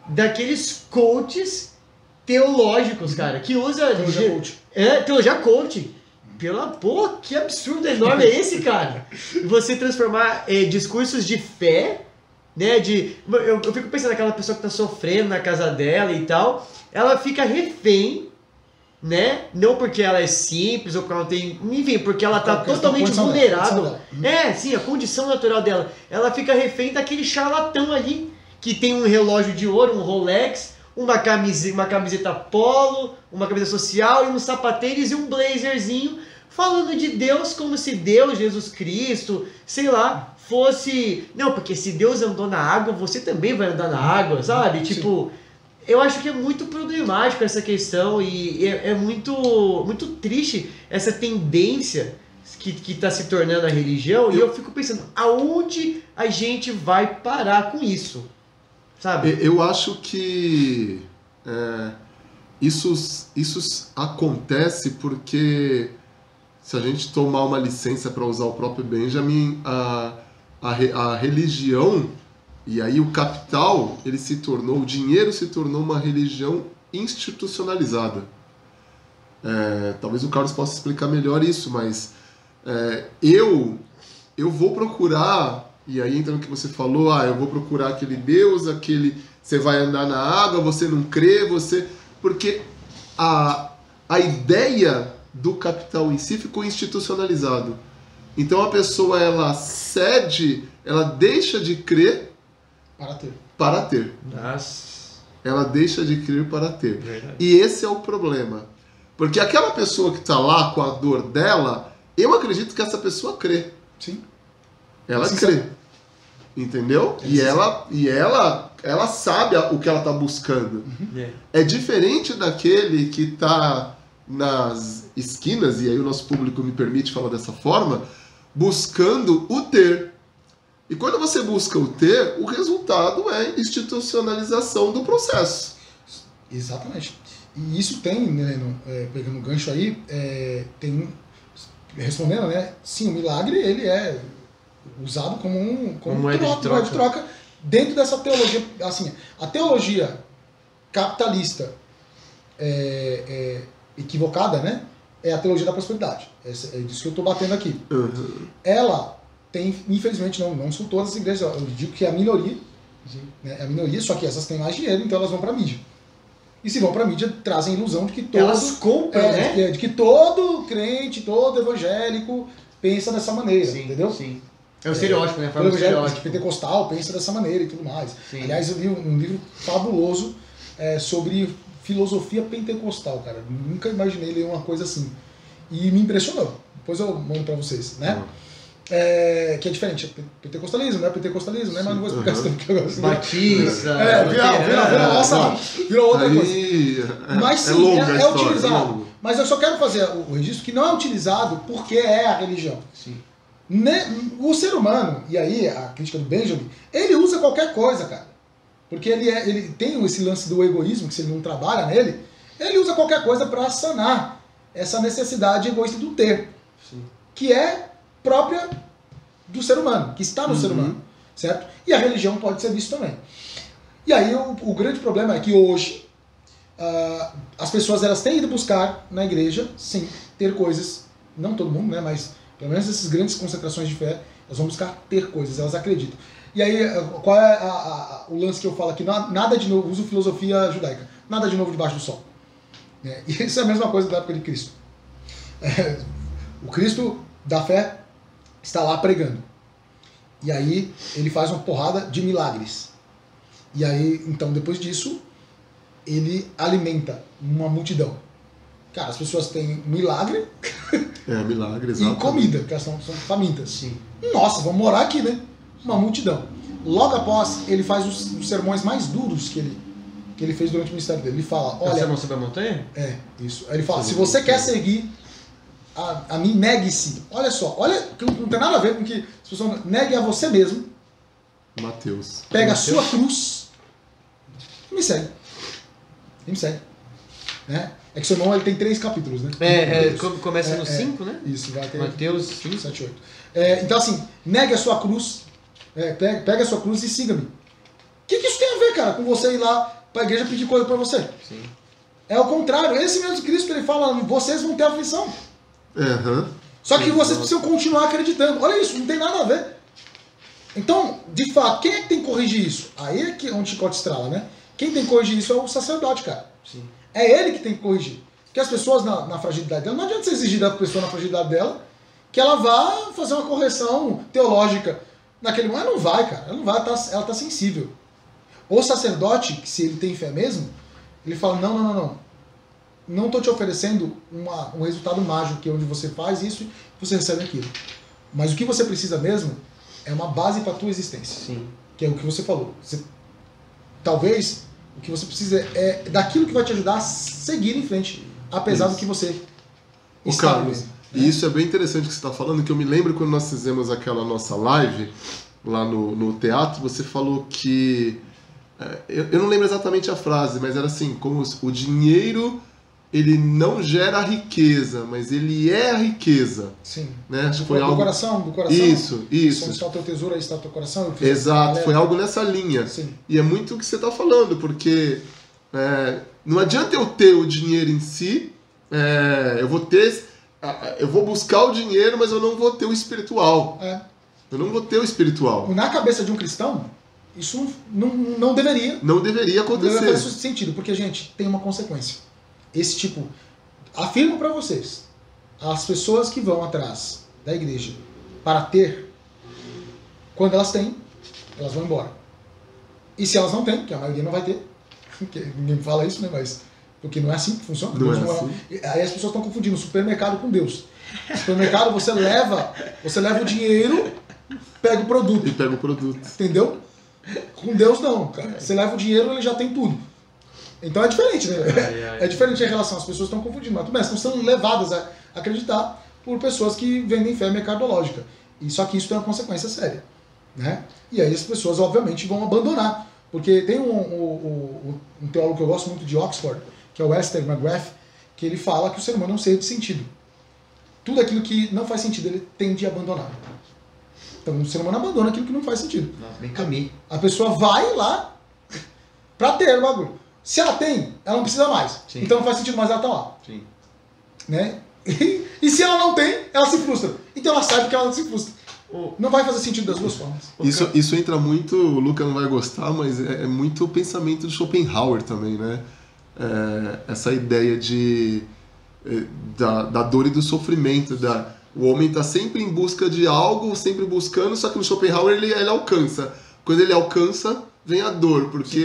Speaker 1: daqueles coaches teológicos, cara, que usa...
Speaker 3: Teologia coach.
Speaker 1: Teologia coach. Pô, que absurdo enorme é esse, cara? Você transformar discursos de fé, né? Eu fico pensando naquela pessoa que tá sofrendo na casa dela e tal, ela fica refém, né? Não porque ela é simples ou porque ela tem. Enfim, porque ela tá totalmente vulnerável. Sim, a condição natural dela. Ela fica refém daquele charlatão ali, que tem um relógio de ouro, um Rolex, uma camiseta polo, uma camiseta social e um sapatênis e um blazerzinho, falando de Deus como se Deus, Jesus Cristo, sei lá, fosse... Não, porque se Deus andou na água, você também vai andar na água, sabe? Tipo, eu acho que é muito problemático essa questão e é muito, muito triste essa tendência que está se tornando a religião e eu fico pensando, aonde a gente vai parar com isso? Sabe?
Speaker 2: Eu acho que isso acontece porque, se a gente tomar uma licença para usar o próprio Benjamin, a religião, e aí o capital, o dinheiro se tornou uma religião institucionalizada. Talvez o Carlos possa explicar melhor isso, mas eu vou procurar... E aí entra no que você falou, eu vou procurar aquele Deus, você vai andar na água, você não crê, porque a ideia do capital em si ficou institucionalizado. Então a pessoa, ela deixa de crer para ter.
Speaker 1: Nossa.
Speaker 2: Ela deixa de crer para ter.
Speaker 1: Verdade.
Speaker 2: E esse é o problema. Porque aquela pessoa que está lá com a dor dela, eu acredito que essa pessoa crê.
Speaker 3: Sim.
Speaker 2: Ela crê, entendeu? E ela sabe o que ela está buscando. É diferente daquele que está nas esquinas, e aí o nosso público me permite falar dessa forma, buscando o ter. E quando você busca o ter, o resultado é institucionalização do processo.
Speaker 3: Exatamente. E isso tem, né, pegando um gancho aí, respondendo, né? Sim, o milagre, ele é usado como moeda de troca dentro dessa teologia. Assim, a teologia capitalista equivocada, né? É a teologia da prosperidade. É disso que eu estou batendo aqui.
Speaker 2: Uhum.
Speaker 3: Ela tem, infelizmente, não são todas as igrejas, eu digo que é a minoria, né? É a minoria, só que essas têm mais dinheiro, então elas vão para a mídia. E se vão para a mídia, trazem a ilusão de que
Speaker 1: elas compram, né?
Speaker 3: De que todo crente, todo evangélico pensa dessa maneira, entendeu?
Speaker 1: Sim. É o estereótipo, né?
Speaker 3: O evangélico pentecostal pensa dessa maneira e tudo mais.
Speaker 1: Sim.
Speaker 3: Aliás, eu li um livro fabuloso sobre filosofia pentecostal, cara. Nunca imaginei ler uma coisa assim. E me impressionou. Depois eu mando para vocês, né? Que é diferente. Pentecostalismo, né? Pentecostalismo, né? Mas não vou explicar isso porque eu gosto.
Speaker 1: Batista.
Speaker 3: Virou outra coisa. Mas sim, é utilizado.
Speaker 2: Longa.
Speaker 3: Mas eu só quero fazer o registro que não é utilizado porque é a religião.
Speaker 1: Sim.
Speaker 3: O ser humano, e aí a crítica do Benjamin, ele usa qualquer coisa, cara. Porque ele tem esse lance do egoísmo, que se ele não trabalha nele, ele usa qualquer coisa para sanar essa necessidade egoísta do ter.
Speaker 1: Sim.
Speaker 3: Que é própria do ser humano, que está no ser humano, certo? E a religião pode ser visto também. E aí o grande problema é que hoje as pessoas elas têm ido buscar na igreja, sim, ter coisas, não todo mundo, né, mas pelo menos essas grandes concentrações de fé, elas vão buscar ter coisas, elas acreditam. E aí, qual é o lance que eu falo aqui? Nada de novo, uso filosofia judaica, nada de novo debaixo do sol. E isso é a mesma coisa da época de Cristo. O Cristo da fé está lá pregando. E aí ele faz uma porrada de milagres. E aí, então, depois disso, ele alimenta uma multidão. Cara, as pessoas têm milagre
Speaker 2: milagre,
Speaker 3: e comida, porque elas são famintas.
Speaker 1: Sim.
Speaker 3: Nossa, vamos morar aqui, né? Uma multidão. Logo após, ele faz os sermões mais duros que ele fez durante o ministério dele. Ele fala, olha...
Speaker 1: O sermão sobre a montanha?
Speaker 3: Isso. Aí ele fala, se você quer seguir a mim, negue-se. Olha só, que não tem nada a ver com que as pessoas neguem a você mesmo.
Speaker 2: Mateus.
Speaker 3: Pega a sua cruz e me segue. Né? É que o sermão ele tem 3 capítulos, né?
Speaker 1: Começa no 5, né?
Speaker 3: Isso, vai ter
Speaker 1: Mateus 5,
Speaker 3: 7, 8. Então assim, negue a sua cruz, pega a sua cruz e siga-me. O que isso tem a ver, cara, com você ir lá para a igreja pedir coisa para você?
Speaker 1: Sim.
Speaker 3: É o contrário. Esse mesmo Cristo, ele fala, vocês vão ter aflição. Só que vocês precisam continuar acreditando. Olha isso, não tem nada a ver. Então, de fato, quem é que tem que corrigir isso? Aí é que onde o chicote estrala, né? Quem tem que corrigir isso é o sacerdote, cara.
Speaker 1: Sim.
Speaker 3: É ele que tem que corrigir. Porque as pessoas na fragilidade dela, não adianta você exigir da pessoa na fragilidade dela que ela vá fazer uma correção teológica naquele momento. Ela não vai, cara. Ela não vai, ela tá sensível. O sacerdote, que se ele tem fé mesmo, ele fala, não. Não estou te oferecendo um resultado mágico, que é onde você faz isso e você recebe aquilo. Mas o que você precisa mesmo é uma base para a tua existência.
Speaker 1: Sim.
Speaker 3: Que é o que você falou. Talvez o que você precisa é daquilo que vai te ajudar a seguir em frente, apesar do que você está
Speaker 2: Carlos,
Speaker 3: vivendo.
Speaker 2: E isso é bem interessante que você está falando, que eu me lembro quando nós fizemos aquela nossa live lá no teatro, você falou que... Eu não lembro exatamente a frase, mas era assim, como o dinheiro... ele não gera riqueza, mas ele é a riqueza.
Speaker 3: Sim.
Speaker 2: Né? Acho que
Speaker 3: Do coração.
Speaker 2: Isso.
Speaker 3: Onde está o teu tesouro, aí está o teu coração.
Speaker 2: Exato, foi algo nessa linha.
Speaker 3: Sim.
Speaker 2: E é muito o que você está falando, porque não adianta eu ter o dinheiro em si, eu vou buscar o dinheiro, mas eu não vou ter o espiritual. Eu não vou ter o espiritual.
Speaker 3: Na cabeça de um cristão, isso não deveria.
Speaker 2: Não deveria acontecer.
Speaker 3: Não deveria fazer sentido, porque, gente, tem uma consequência. Esse tipo, afirmo para vocês, as pessoas que vão atrás da igreja para ter, quando elas têm, elas vão embora. E se elas não têm, que a maioria não vai ter, porque ninguém fala isso, né, mas porque não é assim que funciona.
Speaker 2: Não
Speaker 3: Deus
Speaker 2: é assim.
Speaker 3: Aí as pessoas estão confundindo supermercado com Deus. No supermercado você leva o dinheiro, pega o produto.
Speaker 2: E pega o produto.
Speaker 3: Entendeu? Com Deus não, cara. Você leva o dinheiro, ele já tem tudo. Então é diferente, né? É diferente em relação, as pessoas estão confundindo, mas estão sendo levadas a acreditar por pessoas que vendem fé mercadológica. E só que isso tem uma consequência séria, né? E aí as pessoas, obviamente, vão abandonar. Porque tem um teólogo que eu gosto muito de Oxford, que é o Esther McGrath, que ele fala que o ser humano é um ser de sentido. Tudo aquilo que não faz sentido, ele tende a abandonar. Então o ser humano abandona aquilo que não faz sentido.
Speaker 1: Nossa, bem caminho.
Speaker 3: A pessoa vai lá pra ter o bagulho. Se ela tem, ela não precisa mais.
Speaker 1: Sim.
Speaker 3: Então não faz sentido mais ela tá lá.
Speaker 1: Sim.
Speaker 3: Né? E se ela não tem, ela se frustra. Então ela sabe que ela se frustra. Não vai fazer sentido das duas formas.
Speaker 2: Isso entra muito, o Luca não vai gostar, mas é muito o pensamento de Schopenhauer também, né? Essa ideia da dor e do sofrimento. O homem está sempre em busca de algo, sempre buscando, só que no Schopenhauer ele alcança. Quando ele alcança, vem a dor, porque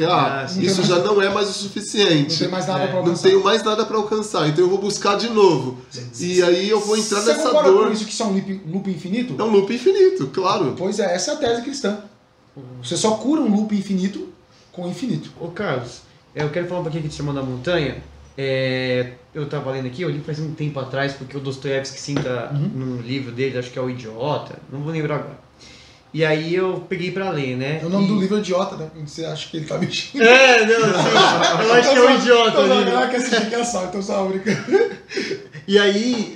Speaker 2: isso já não é mais o suficiente.
Speaker 3: Não tem mais nada para alcançar.
Speaker 2: Não tenho mais nada para alcançar, então eu vou buscar de novo. E aí eu vou entrar nessa dor. Você
Speaker 3: concorda com isso que isso é um loop infinito?
Speaker 2: É um loop infinito, claro.
Speaker 3: Pois é, essa é a tese cristã. Você só cura um loop infinito com infinito.
Speaker 1: Ô Carlos, eu quero falar um pouquinho aqui de Sermão da Montanha. Eu estava lendo aqui, eu li faz um tempo atrás, porque o Dostoiévski cita num livro dele, acho que é O Idiota, não vou lembrar agora. E aí eu peguei pra ler, né?
Speaker 3: O nome do livro é Idiota, né? Você acha que ele tá mexendo?
Speaker 1: Não, sim. Eu acho que é O Idiota.
Speaker 3: Não, que assistir que é só, então só brincando.
Speaker 1: E aí,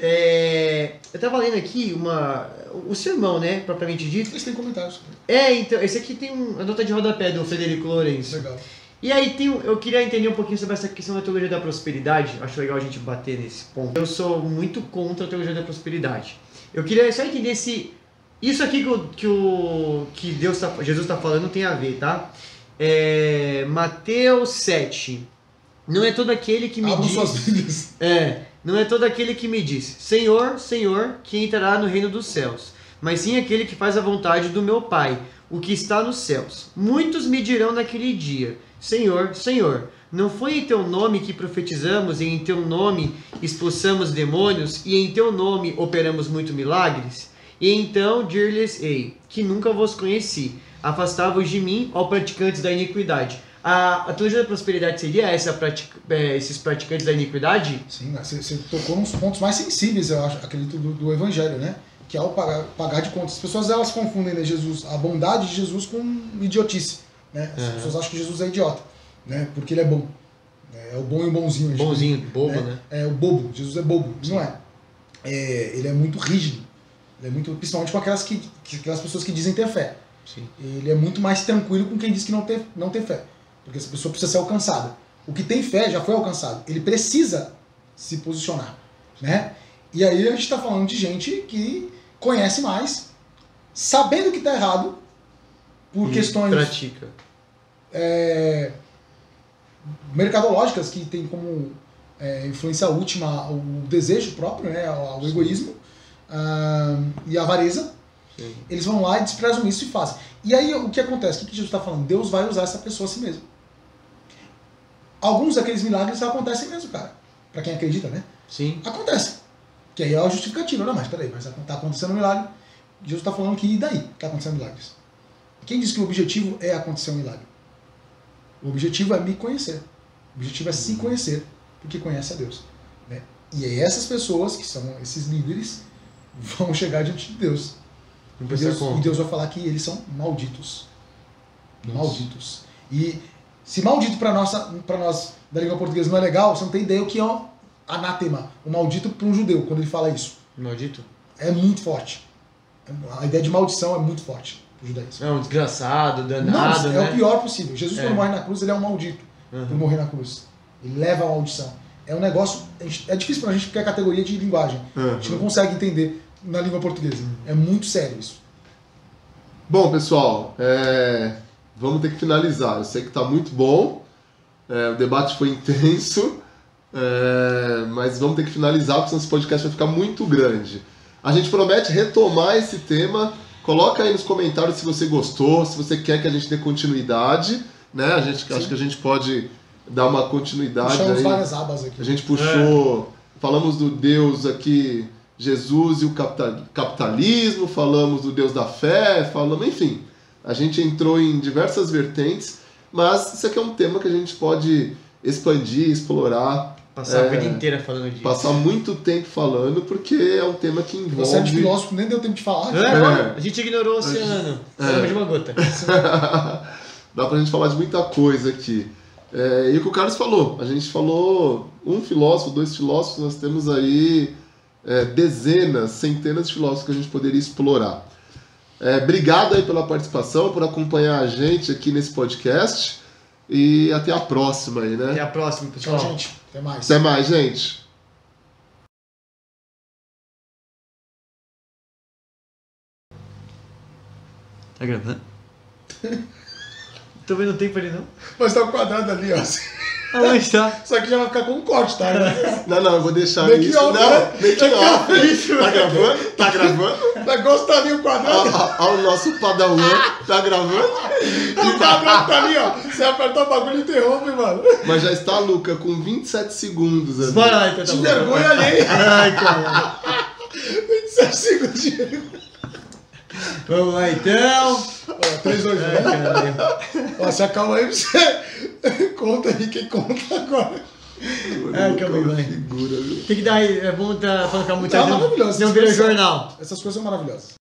Speaker 1: eu tava lendo aqui o sermão, né? Propriamente dito.
Speaker 3: Eles têm comentários.
Speaker 1: Então, esse aqui tem a nota de rodapé do Federico Lourenço.
Speaker 3: Legal.
Speaker 1: E aí eu queria entender um pouquinho sobre essa questão da teologia da prosperidade. Acho legal a gente bater nesse ponto. Eu sou muito contra a teologia da prosperidade. Eu queria só entender se isso aqui que Jesus está falando tem a ver, tá? Mateus 7. Não é todo aquele que me diz...
Speaker 3: suas Bíblias.
Speaker 1: Não é todo aquele que me diz, Senhor, Senhor, que entrará no reino dos céus, mas sim aquele que faz a vontade do meu Pai, o que está nos céus. Muitos me dirão naquele dia, Senhor, Senhor, não foi em teu nome que profetizamos, e em teu nome expulsamos demônios, e em teu nome operamos muitos milagres? E então dir-lhes-ei, que nunca vos conheci, afastai-vos de mim, ó praticantes da iniquidade. A teologia da prosperidade seria esses praticantes da iniquidade?
Speaker 3: Sim, você tocou nos pontos mais sensíveis, eu acho, acredito, do Evangelho, né? Que é o pagar de contas. As pessoas elas confundem, né, a bondade de Jesus com idiotice. Né? As pessoas acham que Jesus é idiota, né? Porque ele é bom. É o bom e o bonzinho.
Speaker 1: Bonzinho, bobo, né?
Speaker 3: É o bobo. Jesus é bobo. Não é. Ele é muito rígido. Ele é muito, principalmente com aquelas pessoas que dizem ter fé.
Speaker 1: Sim.
Speaker 3: Ele é muito mais tranquilo com quem diz que não tem fé. Porque essa pessoa precisa ser alcançada. O que tem fé já foi alcançado. Ele precisa se posicionar, né? E aí a gente está falando de gente que conhece mais, sabendo que está errado, por questões
Speaker 1: pratica.
Speaker 3: Mercadológicas, que tem como influência última o desejo próprio, né, o egoísmo e a avareza.
Speaker 1: Sim.
Speaker 3: Eles vão lá e desprezam isso e fazem. E aí o que acontece? O que Jesus está falando? Deus vai usar essa pessoa a si mesmo. Alguns daqueles milagres acontecem mesmo, cara. Pra quem acredita, né?
Speaker 1: Sim.
Speaker 3: Acontece. Que aí é a justificativa. Não, mas peraí, mas tá acontecendo um milagre. Jesus está falando que e daí que tá acontecendo milagres? Quem diz que o objetivo é acontecer um milagre? O objetivo é me conhecer. O objetivo é se conhecer, porque conhece a Deus. Né? E aí essas pessoas, que são esses líderes, vão chegar diante de Deus. E Deus vai falar que eles são malditos. Nossa. Malditos. E se maldito para nós da língua portuguesa não é legal, você não tem ideia o que é um anátema, o maldito para um judeu, quando ele fala isso.
Speaker 1: Maldito?
Speaker 3: É muito forte. A ideia de maldição é muito forte pro judaísmo.
Speaker 1: É um desgraçado, danado,
Speaker 3: não,
Speaker 1: né?
Speaker 3: É o pior possível. Jesus, quando morre na cruz, ele é um maldito por morrer na cruz. Ele leva a maldição. É um negócio... É difícil pra gente porque é categoria de linguagem. A gente não consegue entender na língua portuguesa. É muito sério isso.
Speaker 2: Bom, pessoal, vamos ter que finalizar. Eu sei que está muito bom, o debate foi intenso, mas vamos ter que finalizar, porque senão esse podcast vai ficar muito grande. A gente promete retomar esse tema. Coloca aí nos comentários se você gostou, se você quer que a gente dê continuidade, né? Acho que a gente pode dar uma continuidade.
Speaker 3: Puxamos
Speaker 2: aí.
Speaker 3: Várias abas aqui.
Speaker 2: A gente puxou, falamos do Deus aqui, Jesus e o capitalismo, falamos do Deus da fé, enfim, a gente entrou em diversas vertentes, mas isso aqui é um tema que a gente pode expandir, explorar.
Speaker 1: Passar a vida inteira falando disso.
Speaker 2: Passar muito tempo falando, porque é um tema que envolve...
Speaker 3: Você é de filósofo, nem deu tempo de falar.
Speaker 1: A gente ignorou o oceano. Falamos de uma gota.
Speaker 2: Dá pra gente falar de muita coisa aqui. E o que o Carlos falou, a gente falou um filósofo, 2 filósofos, nós temos aí dezenas, centenas de filósofos que a gente poderia explorar. Obrigado aí pela participação, por acompanhar a gente aqui nesse podcast e até a próxima aí, né?
Speaker 1: Até a próxima, pessoal.
Speaker 3: Tchau, gente. Até mais.
Speaker 2: Até mais, gente.
Speaker 1: Tá gravando? Tô vendo o tempo ali, não?
Speaker 3: Mas tá um quadrado ali, ó.
Speaker 1: Aonde tá?
Speaker 3: Só que já vai ficar com um corte, tá?
Speaker 2: Não, eu vou deixar
Speaker 3: Make
Speaker 2: isso.
Speaker 3: off,
Speaker 2: Não,
Speaker 3: né?
Speaker 2: make off. Tá gravando? Tá gravando?
Speaker 3: O negócio tá ali, o quadrado.
Speaker 2: O nosso padawan tá gravando?
Speaker 3: O quadrado tá ali, ó. Você apertar o bagulho e interrompe, mano.
Speaker 2: Mas já está, Luca, com 27 segundos ali.
Speaker 1: Bora lá, então.
Speaker 3: De vergonha ali.
Speaker 1: Ai, cara.
Speaker 3: 27 segundos de vergonha.
Speaker 1: Vamos lá, então.
Speaker 3: 3, 2, 1. Ó, se acalma aí pra você. Conta aí quem conta agora.
Speaker 1: Calma aí, vai.
Speaker 2: Figura, viu?
Speaker 1: Tem que dar aí, é bom tá falando com a
Speaker 3: Tá
Speaker 1: muita
Speaker 3: maravilhoso.
Speaker 1: não vira jornal.
Speaker 3: Essas coisas são maravilhosas.